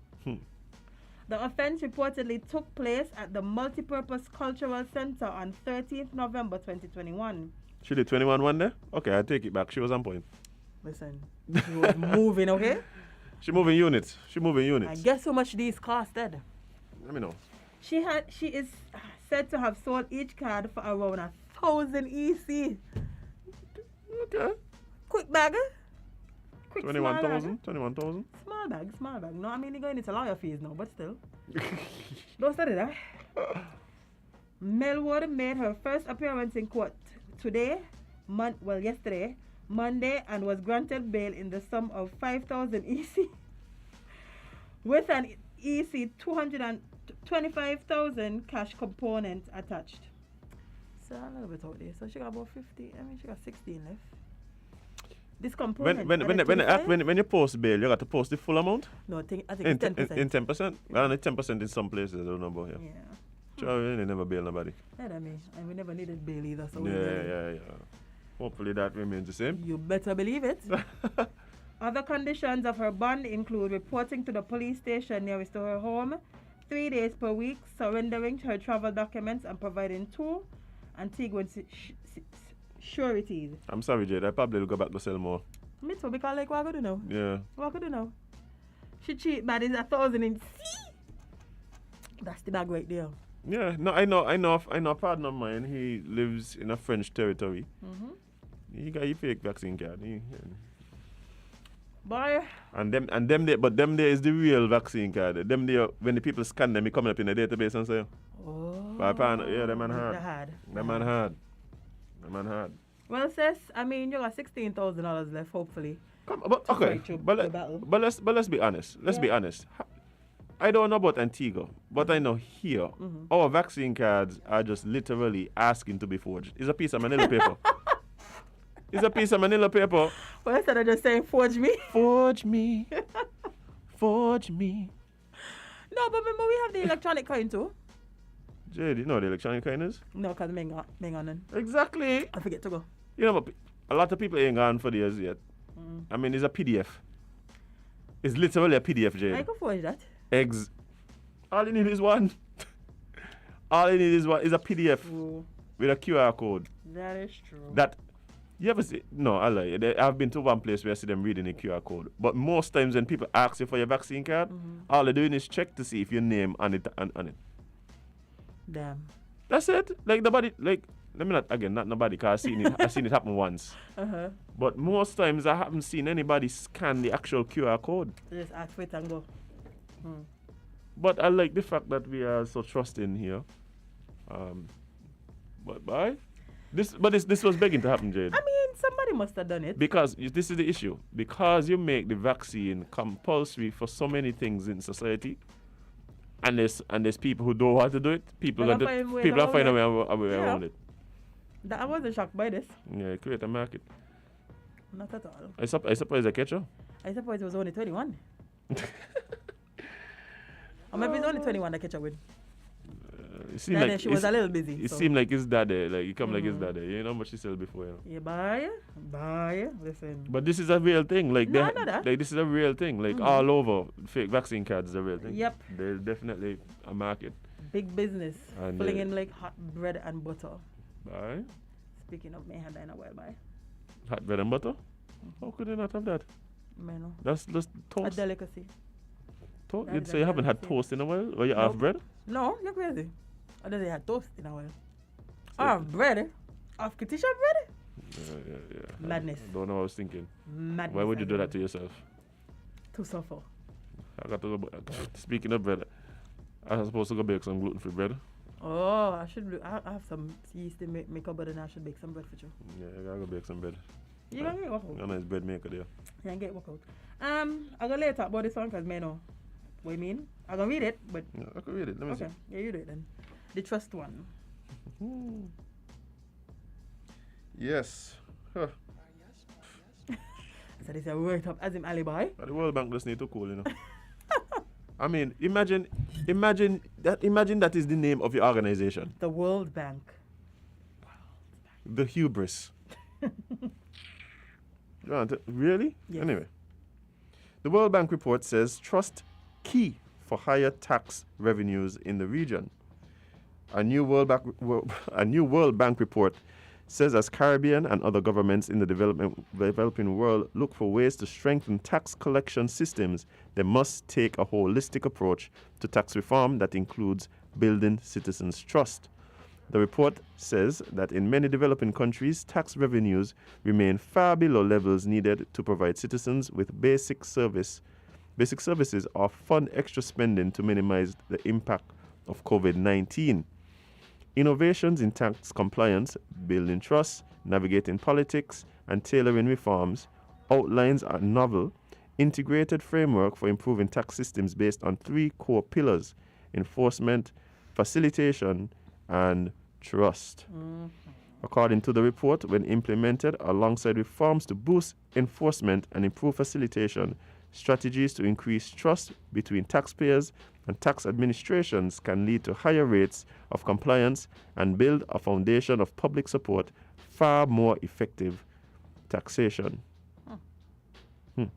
The offense reportedly took place at the Multipurpose Cultural Center on 13th November 2021. She did 21 one day? Okay, I take it back. She was on point. Listen, she was moving, okay? She moving units. I guess how much these costed. Let me know. She is said to have sold each card for around 1,000 EC. Okay. Quick bag. 21,000? 21,000? Small bag. No, I mean, you're going into lawyer fees now, but still. Don't study that. Melwood made her first appearance in court yesterday, Monday, and was granted bail in the sum of 5,000 EC with an EC 225,000 cash component attached. So a little bit out there. So she got about 50. I mean, she got 16 left. This component. When you post bail, you got to post the full amount? No, I think it's 10%. In 10%? Well, only 10% in some places. I don't know about here. Yeah. Sure, they never bail nobody. Not I mean, and we never needed bail either. So yeah. Hopefully that remains the same. You better believe it. Other conditions of her bond include reporting to the police station nearest to her home 3 days per week, surrendering her travel documents, and providing 2 Antiguan sureties. I'm sorry, Jade. I probably will go back to sell more. Me too, because like, what I could do now? Yeah. What I could do now? She cheat, but it's 1,000 in C. That's the bag right there. Yeah, no, I know a partner of mine, he lives in a French territory. He got a fake vaccine card. Boy. And them there is the real vaccine card. Them there, when the people scan them, it coming up in the database and say, yeah, them man hard. Them man hard. Well, sis, I mean, you got $16,000 left, hopefully. But let's be honest. Let's be honest. I don't know about Antigua, but I know here, our vaccine cards are just literally asking to be forged. It's a piece of manila paper. Well, instead of just saying, forge me. Forge me. Forge me. No, but remember, we have the electronic coin too. Jade, you know what the electronic coin is? No, because I'm on. Exactly. I forget to go. You know, a lot of people ain't gone for theirs yet. I mean, it's a PDF. It's literally a PDF, Jade. I can forge that. All you need is one. All you need is a PDF with a QR code. That is true. That you ever see? No, I lie. I've been to one place where I see them reading the QR code. But most times when people ask you for your vaccine card, all they're doing is check to see if your name on it. Damn. That's it. Like nobody. Like let me not nobody. Cause I've seen it happen once. But most times I haven't seen anybody scan the actual QR code. Just ask for it and go. But I like the fact that we are so trusting here. This was begging to happen, Jade. I mean, somebody must have done it. Because this is the issue. Because you make the vaccine compulsory for so many things in society, and there's people who don't want to do it. People are finding a way around it. I wasn't shocked by this. Yeah, create a market. Not at all. I suppose I catch you. I suppose it was only 21. Or maybe it's only 21 that catch up with. It seemed Then like she was a little busy. It so. seemed like his daddy, like he come like his daddy. You know how much he said before, you know. Yeah, bye. Listen. But this is a real thing. Like No, I know that. like this is a real thing. Like all over, fake vaccine cards is a real thing. Yep. There's definitely a market. Big business. And, Flinging like hot bread and butter. Bye. Speaking of, may have that in a while, bye. Hot bread and butter? How could they not have that? May no. That's just toast. A delicacy. Toast? That is So a you haven't had delicacy. toast in a while? Or you have Nope. bread? No, you're crazy. I didn't have toast in a while. Bread? Of Katisha bread? Yeah. Madness. I don't know what I was thinking. Madness. Why would you do again. that to yourself? To suffer. I got to go. Speaking of bread, I was supposed to go bake some gluten-free bread. Oh, I should. I have some yeast in my cupboard and I should bake some bread for you. Yeah, I gotta go bake some bread. You gonna get work out? I'm a nice bread maker there. Yeah, get work out. I gonna later talk about this one because may know what you mean. I gonna read it, but Yeah, I can read it. Let me okay. Yeah, you do it then. The trust one. Yes. Huh. So they say we worked up as him alibi. But the World Bank just need to cool, you know. I mean, imagine that is the name of your organization. The World Bank. The hubris. You want it? Really? Yes. Anyway. The World Bank report says trust key for higher tax revenues in the region. A new World Bank report says as Caribbean and other governments in the developing world look for ways to strengthen tax collection systems, they must take a holistic approach to tax reform that includes building citizens' trust. The report says that in many developing countries, tax revenues remain far below levels needed to provide citizens with basic services or fund extra spending to minimize the impact of COVID-19. Innovations in tax compliance, building trust, navigating politics, and tailoring reforms outlines a novel, integrated framework for improving tax systems based on three core pillars: enforcement, facilitation, and trust. According to the report, when implemented alongside reforms to boost enforcement and improve facilitation, strategies to increase trust between taxpayers and tax administrations can lead to higher rates of compliance and build a foundation of public support, far more effective taxation. The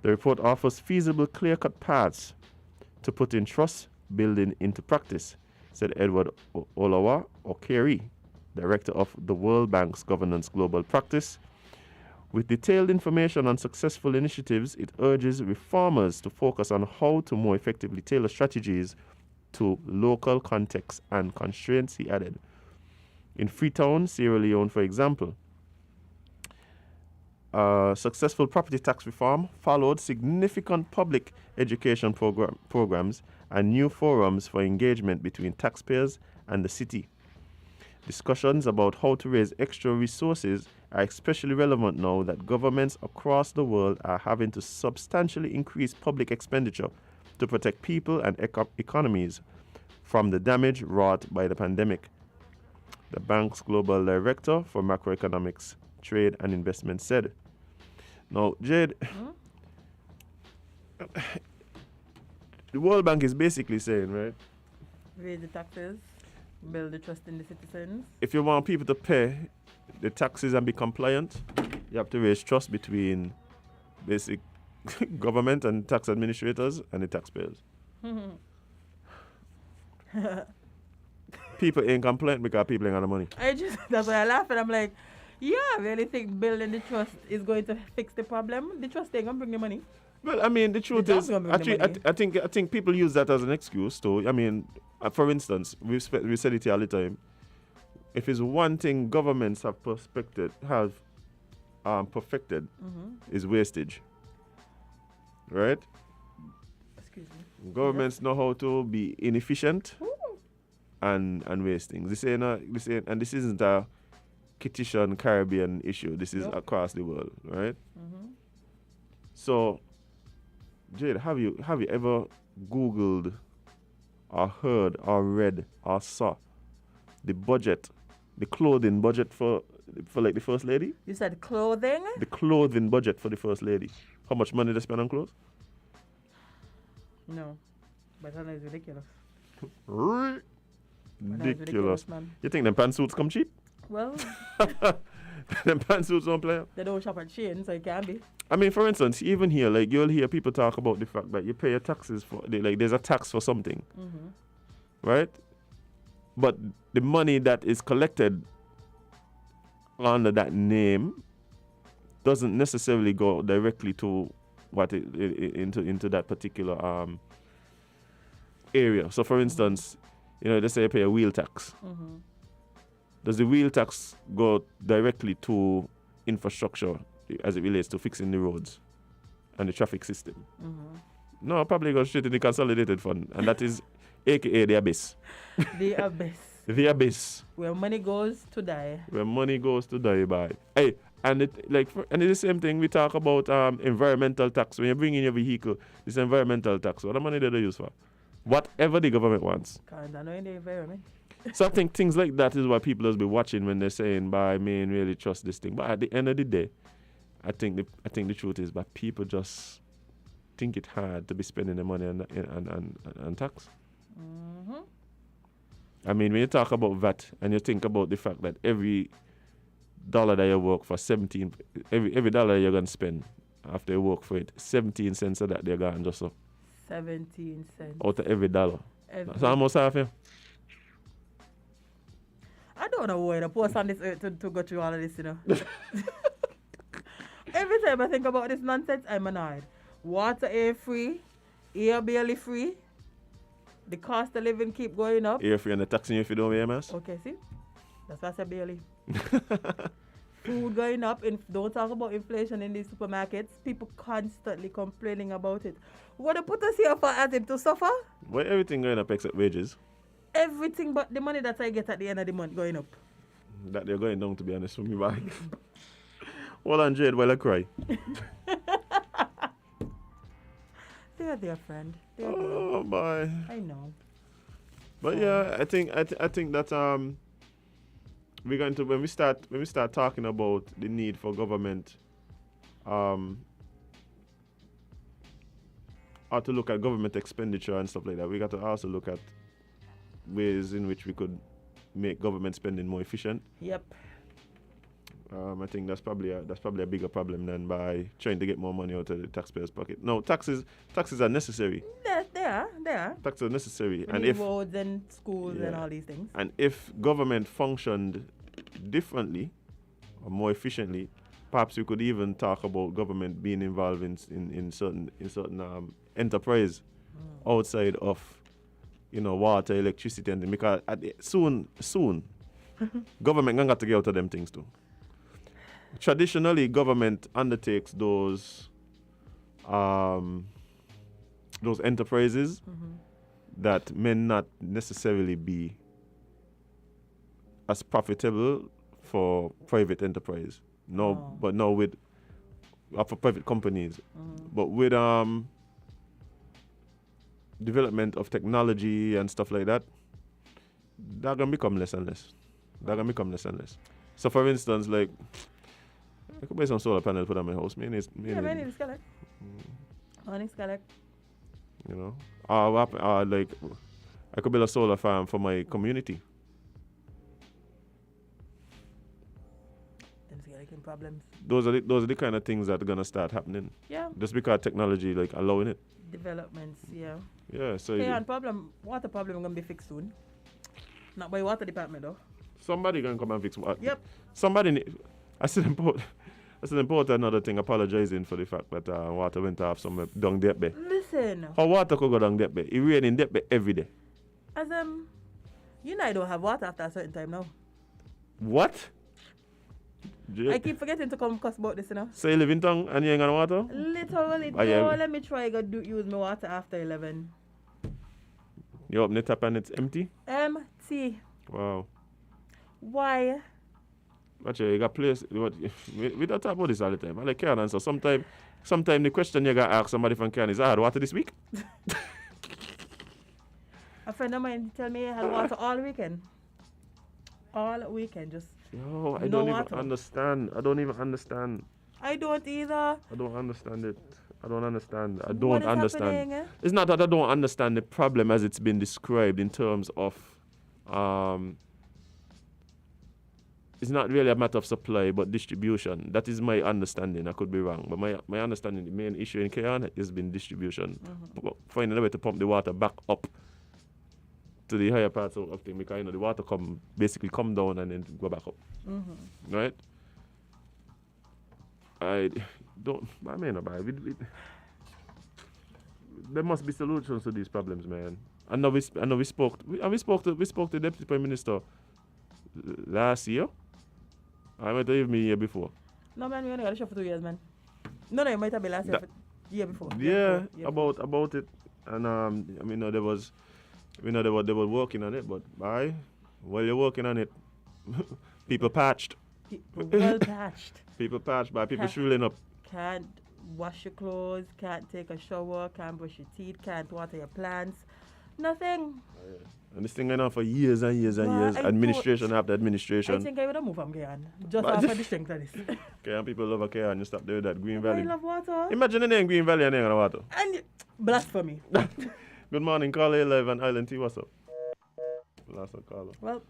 report offers feasible, clear-cut paths to putting trust building into practice, said Edward Olawa Okeri, director of the World Bank's Governance Global Practice. With detailed information on successful initiatives, it urges reformers to focus on how to more effectively tailor strategies to local context and constraints, he added. In Freetown, Sierra Leone, for example, successful property tax reform followed significant public education programs and new forums for engagement between taxpayers and the city. Discussions about how to raise extra resources are especially relevant now that governments across the world are having to substantially increase public expenditure to protect people and economies from the damage wrought by the pandemic. The bank's global director for macroeconomics, trade and investment said. Now, Jade, the World Bank is basically saying, right? Raise the taxes, build the trust in the citizens. If you want people to pay the taxes and be compliant, you have to raise trust between basic government and tax administrators and the taxpayers. People ain't compliant because people ain't got the money. That's why I laugh and I'm like, yeah, I really think building the trust is going to fix the problem. The trust ain't gonna bring the money. Well, I mean, the truth is, actually, I think people use that as an excuse. To, I mean, for instance, we said it here all the time. If it's one thing governments have perfected, is wastage, right? Excuse me. Governments know how to be inefficient and wasting. This isn't a Kittian Caribbean issue. This is across the world, right? So, Jade, have you ever Googled or heard or read or saw the budget, the clothing budget for like the First Lady? You said clothing? The clothing budget for the First Lady. How much money they spend on clothes? No. But that is ridiculous. Ridiculous. Man. You think them pantsuits come cheap? Well, them pantsuits don't play. they don't shop at Shein, so it can be. I mean, for instance, even here, like you'll hear people talk about the fact that you pay your taxes for, like there's a tax for something, right? But the money that is collected under that name doesn't necessarily go directly to what into that particular area. So, for instance, let's say you pay a wheel tax. Does the wheel tax go directly to infrastructure as it relates to fixing the roads and the traffic system? No, probably goes straight to the consolidated fund, and that is AKA the abyss. The abyss. The abyss. Where money goes to die. Where money goes to die by. Hey, and it's the same thing we talk about environmental tax. When you bring in your vehicle, this environmental tax, what the money do they use for? Whatever the government wants. Can't annoy the environment. So I think things like that is what people will be watching when they're saying, "By me, really trust this thing." But at the end of the day, I think the truth is that people just think it hard to be spending the money on tax. I mean, when you talk about VAT and you think about the fact that every dollar that you work for, every dollar you're gonna spend after you work for it, 17 cents of that they're gone just so. 17 cents. Out of every dollar. That's almost half, yeah. I don't know why the post on this earth to go through all of this, Every time I think about this nonsense, I'm annoyed. Water air free, air barely free. The cost of living keep going up. Air free and the taxing you if you don't wear a mask. Okay, see? That's why I said barely. Food going up. Don't talk about inflation in these supermarkets. People constantly complaining about it. What they put us here for as him to suffer? Well, everything going up except wages. Everything but the money that I get at the end of the month going up. That they're going down, to be honest with me, bye. Well, on Jade, while I cry. They're their friend. Oh, bye. I know. But yeah, I think that we're going to when we start talking about the need for government or to look at government expenditure and stuff like that, we got to also look at ways in which we could make government spending more efficient. Yep. I think that's probably a bigger problem than by trying to get more money out of the taxpayers' pocket. No, taxes are necessary. They are. Taxes are necessary, and if roads and schools and all these things. And if government functioned differently or more efficiently, perhaps we could even talk about government being involved in certain enterprise outside of water, electricity, and because soon government gonna have to get out of them things too. Traditionally, government undertakes those enterprises that may not necessarily be as profitable for private enterprise. But now with for private companies, but with development of technology and stuff like that, they're gonna become less and less. So, for instance, like I could buy some solar panel put on my house. I need a skeleton. Honey skeleton. Like I could build a solar farm for my community. Them skeleton problems. Those are the kind of things that are gonna start happening. Yeah. Just because technology allowing it. Developments, yeah. Yeah. So. And water problem gonna be fixed soon. Not by water department though. Somebody gonna come and fix water. Yep. I still import another thing, apologizing for the fact that water went off somewhere down that bay. Listen. How water could go down that bay? It rain in that bay every day. As I don't have water after a certain time now. What? I keep forgetting to come cuss about this, So you live in town and you ain't got water? Literally, let me try use my water after 11. You open the tap and it's empty? Empty. Wow. Why? But you got place. We don't talk about this all the time. I like can't answer. Sometimes the question you got to ask somebody from Canada is, I had water this week? A friend of mine tell me he had water all weekend. All weekend, just Yo, I no don't water. even understand. I don't even understand. I don't either. I don't understand it. I don't understand. I What don't is understand. happening, eh? It's not that I don't understand the problem as it's been described in terms of it's not really a matter of supply but distribution. That is my understanding. I could be wrong, but my understanding, the main issue in KN has been distribution. Finding a way to pump the water back up to the higher parts of things, because the water basically come down and then go back up. Right? I mean, there must be solutions to these problems, man. I know we spoke to the Deputy Prime Minister last year. I might have even been here before. No, man, we only got a show for 2 years, man. No, it might have been last year, year before. Yeah, about it. And I mean, they were working on it, but while you're working on it, people patched. Well patched. People patched by people shriveling up. Can't wash your clothes, can't take a shower, can't brush your teeth, can't water your plants. Nothing. And this thing went on for years and years and years. Administration after administration. I think I would have moved from Guyana. Just after the strength of this. Okay, people love a Guyana. You stop doing that. Green Valley. I love water. Imagine the name Green Valley and they ain't got water. And blasphemy. Good morning, caller 11 Island T. What's up? Last one, caller. Well.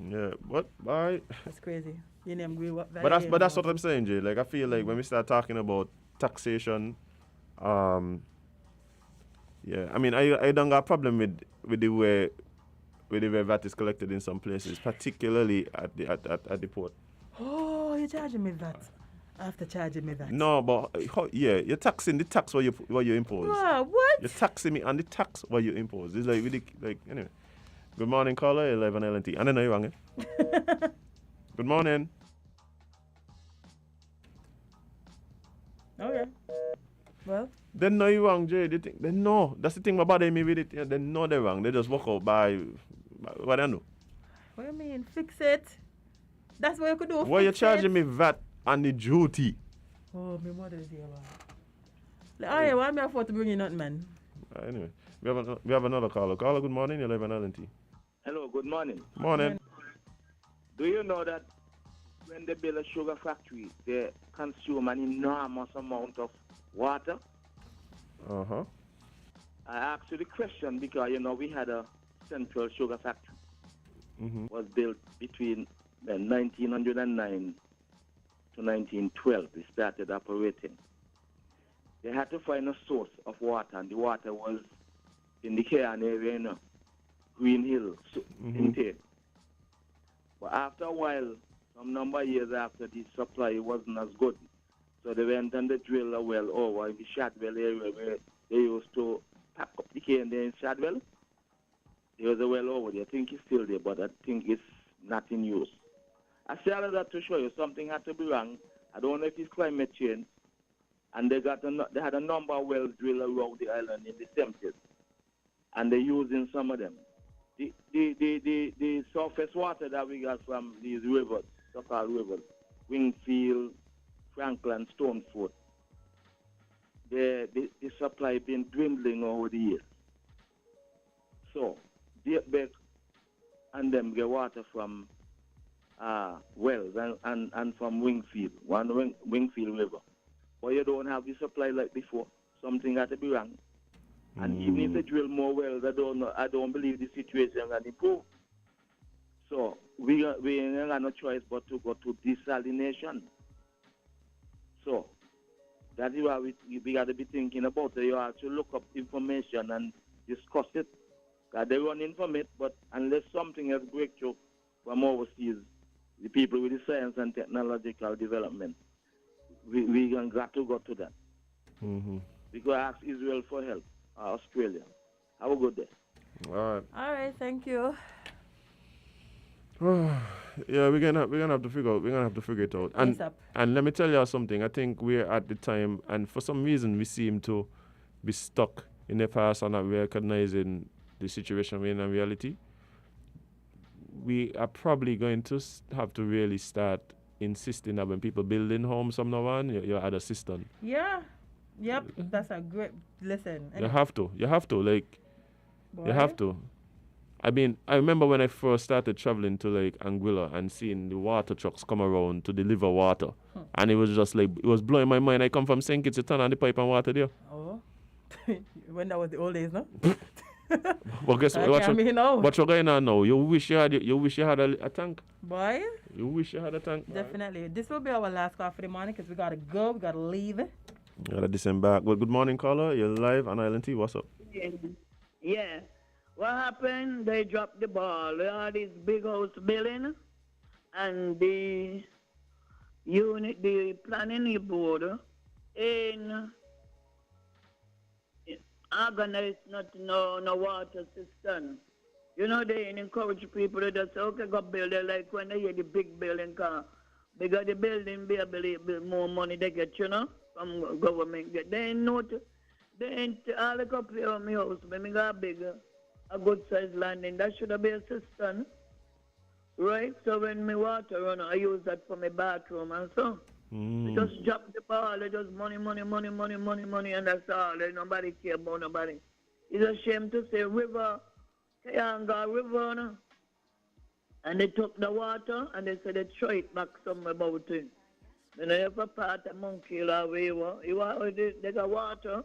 Yeah, what? Bye. That's crazy. Your name Green Valley. But that's what I'm saying, Jay. Like, I feel like when we start talking about taxation, yeah, I mean, I don't got a problem with the way VAT is collected in some places, particularly at the port. Oh, you're charging me that. After charging me that. No, but you're taxing the tax what you impose. What? You're taxing me on the tax what you impose. It's like anyway. Good morning, caller 11 LNT. I don't know you wrong. Good morning. Okay. Well. They know you wrong, Jay. They know. That's the thing about me with it. Yeah, they know they're wrong. They just walk out by what I know. What do you mean? Fix it. That's what you could do. Why you charging me VAT on the duty? Oh, my mother is here, man. Oh, yeah, why am I afford to bring you nothing, man? Anyway, we have another caller. Caller, good morning. You're live on LNT. Hello, good morning. Morning. Do you know that when they build a sugar factory, they consume an enormous amount of water? Uh-huh. I asked you the question because, we had a central sugar factory. Was built between 1909 to 1912. We started operating. They had to find a source of water, and the water was in the Cairn area, Green Hill, in Tate. But after a while, some number of years after, the supply wasn't as good. So they went and they drilled a well over in the Shadwell area where they used to pack up the cane there in Shadwell. There was a well over there. I think it's still there, but I think it's not in use. I say all of that to show you something had to be wrong. I don't know if it's climate change. And they had a number of wells drilled around the island in the 70s. And they're using some of them. The surface water that we got from these rivers, so-called rivers, Wingfield, Franklin, Stonefoot, the supply been dwindling over the years. So, Deepbeck and them get water from wells and from Wingfield, Wingfield River. But you don't have the supply like before. Something had to be wrong. And even if they drill more wells, I don't believe the situation can improve. So we ain't got no choice but to go to desalination. So that is why we got to be thinking about it. You have to look up information and discuss it. They run information, but unless something else breaks through from overseas, the people with the science and technological development, we got to go to that. Because I asked Israel for help, Australia. Have a good day. All right, thank you. Yeah, we're gonna have to figure it out. And let me tell you something. I think we're at the time, and for some reason we seem to be stuck in the past and not recognizing the situation we're in reality. We are probably going to have to really start insisting that when people building homes from now on, you add a cistern. Yeah. Yep. That's a great listen. You have to. Like, Boy. you have to. I mean, I remember when I first started traveling to like Anguilla and seeing the water trucks come around to deliver water. And it was just like, it was blowing my mind. I come from St. Kitts, you turn on the pipe and water there. Oh. When that was the old days, no? But guess what? What you going on now? You wish you had a tank. Boy. You wish you had a tank. Definitely. This will be our last call for the morning because we got to go. We got to leave. Gotta disembark. Well, good morning, caller. You're live on Island T. What's up? Yeah. What happened? They dropped the ball. They had this big house building, and the unit, the planning board, in organized no water system. You know, they encourage people to just say, okay, go build it. Like when they hear the big building car, bigger the building, be able more money they get, you know, from government. They ain't all the couple of my house, when I got bigger, a good sized landing, that should be a cistern. Right? So when my water run, I use that for my bathroom and so. They just drop the ball, they just money, and that's all. There's nobody care about nobody. It's a shame to say river, Kayanga River, no? And they took the water and they said they throw it back somewhere about it. Then they have a part of monkey away, they got water.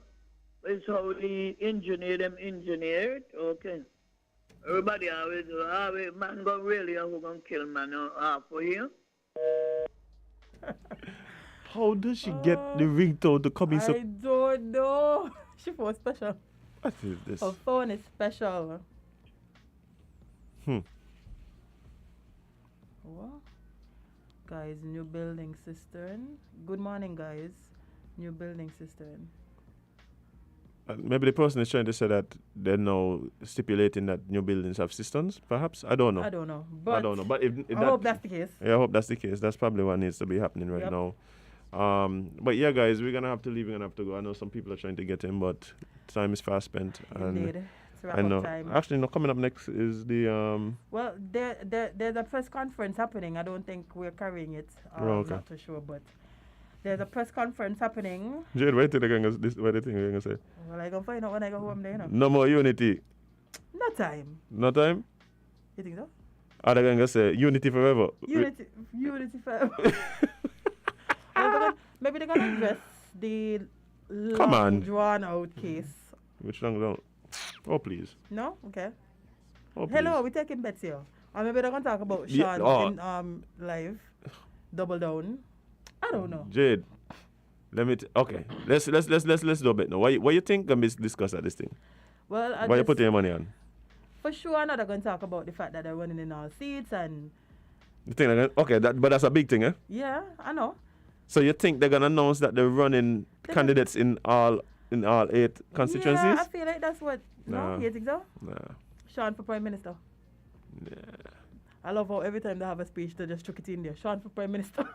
It's how the engineer it, okay. Everybody always, man go really, who gonna kill man half for here? How does she get the ringtone to come in so... I don't know. She phone special. What is this? Her phone is special. What? Guys, new building cistern. Good morning, guys. New building cistern. Maybe the person is trying to say that they're now stipulating that new buildings have cisterns, perhaps? I don't know. I don't know. But if I hope that's the case. Yeah, I hope that's the case. That's probably what needs to be happening right now. But yeah, guys, we're going to have to leave. We're going to have to go. I know some people are trying to get in, but time is fast spent. Indeed. It's wrap I know. up time. Actually, no, coming up next is the... Well, there's a press conference happening. I don't think we're carrying it. Okay. Not too sure, but there's a press conference happening. Jade, what do you think you're going to say? Well, I can find out when I go home there, you know. No more unity. No time. No time? You think so? Are they going to say unity forever? Unity forever. Maybe they're going to address the drawn out case. Which long? Oh, please. No? Okay. Oh, please. Hello, we're taking bets here. Or maybe they're going to talk about Sean in live. Double down. I don't know. Jade, okay. Let's do a bit now. What you think can be discussed at this thing? Well, what you putting your money on? For sure, I'm not going to talk about the fact that they're running in all seats and. You think okay, but that's a big thing, eh? Yeah, I know. So you think they're gonna announce that they're running candidates in all 8 constituencies? Yeah, I feel like that's what. Nah. No, you think so? Nah. Sean for Prime Minister. Yeah. I love how every time they have a speech, they just chuck it in there. Sean for Prime Minister.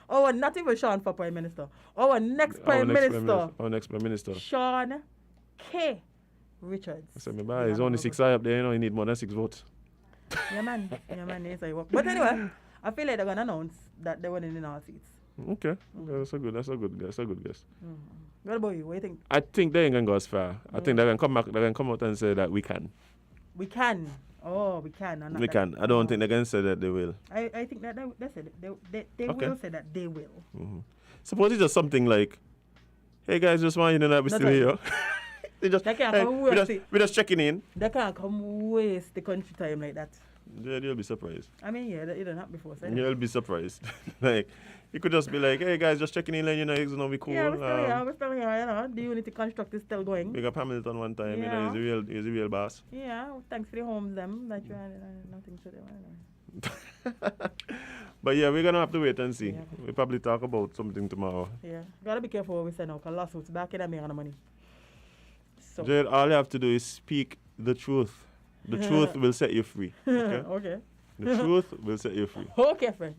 Oh, not even Sean for Prime Minister. Our next Prime Minister. Our next Prime Minister. Sean K. Richards. I said, he's only 6 high up there, you know, he need more than 6 votes. Yeah, man. Yes, I work. But anyway, I feel like they're going to announce that they're winning in all seats. Okay. That's a good guess. What about you? What do you think? I think they ain't going to go as far. I think they're going to come back, they're going to come out and say that we can. We can. Oh, we can. We can. I don't think they're going to say that they will. I think that they said they Okay. will say that they will. Mm-hmm. Suppose it's just something like, hey guys, just want you to know that we're still here. They can't come we're just checking in. They can't come waste the country time like that. Yeah, you'll be surprised. I mean, yeah, it didn't happen before. So You'll be surprised. Like, you could just be like, hey guys, just checking in, letting you know it's gonna be cool. Yeah, we're still here, you know. The Unity construct is still going. Big up Hamilton one time, you know, he's a real boss. Yeah, thanks for the homes them that you had nothing to do. But yeah, we're gonna have to wait and see. We'll probably talk about something tomorrow. Yeah. Gotta be careful what we say now, because lawsuits back in and make money. So Jade, all you have to do is speak the truth. The truth will set you free. Okay? Okay. The truth will set you free. Okay, friend.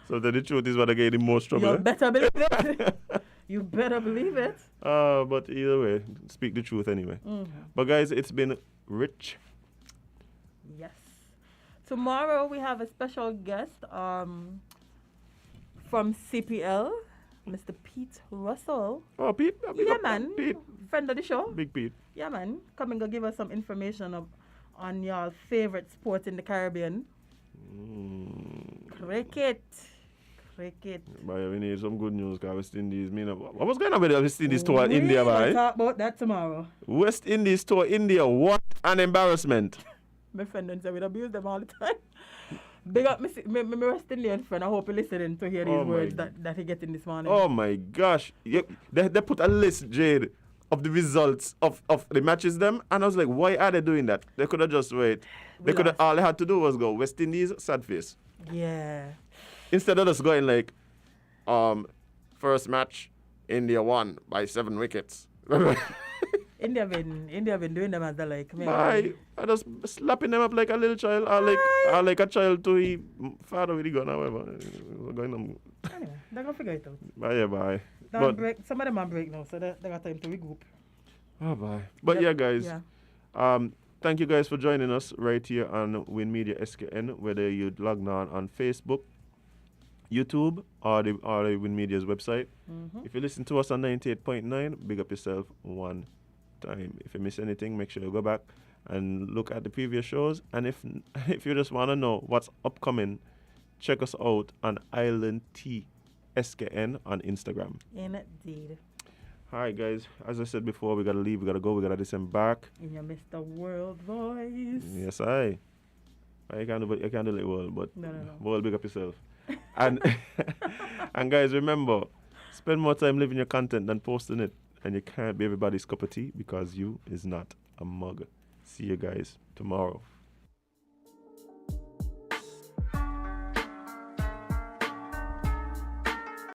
So the truth is what I get in most trouble. You better believe it. You better believe it. But either way, speak the truth anyway. Mm-hmm. But guys, it's been rich. Yes. Tomorrow we have a special guest from CPL. Mr. Pete Russell. Oh, Pete? Yeah, man. Pete. Friend of the show. Big Pete. Yeah, man. Come and go give us some information on your favorite sport in the Caribbean. Cricket. But we need some good news because West Indies, what was going on with the West Indies tour India, We'll boy? talk about that tomorrow. West Indies tour India, what an embarrassment. My friend don't say we abuse them all the time. Big up my West Indian friend. I hope you're listening to hear these words that he getting this morning. Oh my gosh. They put a list, Jade, of the results of the matches them, and I was like, why are they doing that? They could have just wait. All they had to do was go West Indies, sad face. Yeah. Instead of just going like, first match, India won by 7 wickets. India been doing them as they like. I just slapping them up like a little child, or like a child to his father with the gun, however. Anyway, they're gonna figure it out. Bye. Some of them are break now, so they got time to regroup. Oh bye. But yeah, guys. Yeah. Thank you guys for joining us right here on Win Media SKN, whether you logged on Facebook, YouTube, or the Win Media's website. If you listen to us on 98.9, big up yourself one time. If you miss anything, make sure you go back and look at the previous shows. And if you just want to know what's upcoming, check us out on Island T SKN on Instagram. Indeed. All right, guys. As I said before, we gotta leave. We gotta go. We gotta disembark. In your Mr. World voice. Yes, I can't do it well, but No. well, big up yourself. And and guys, remember, spend more time living your content than posting it. And you can't be everybody's cup of tea because you is not a mug. See you guys tomorrow.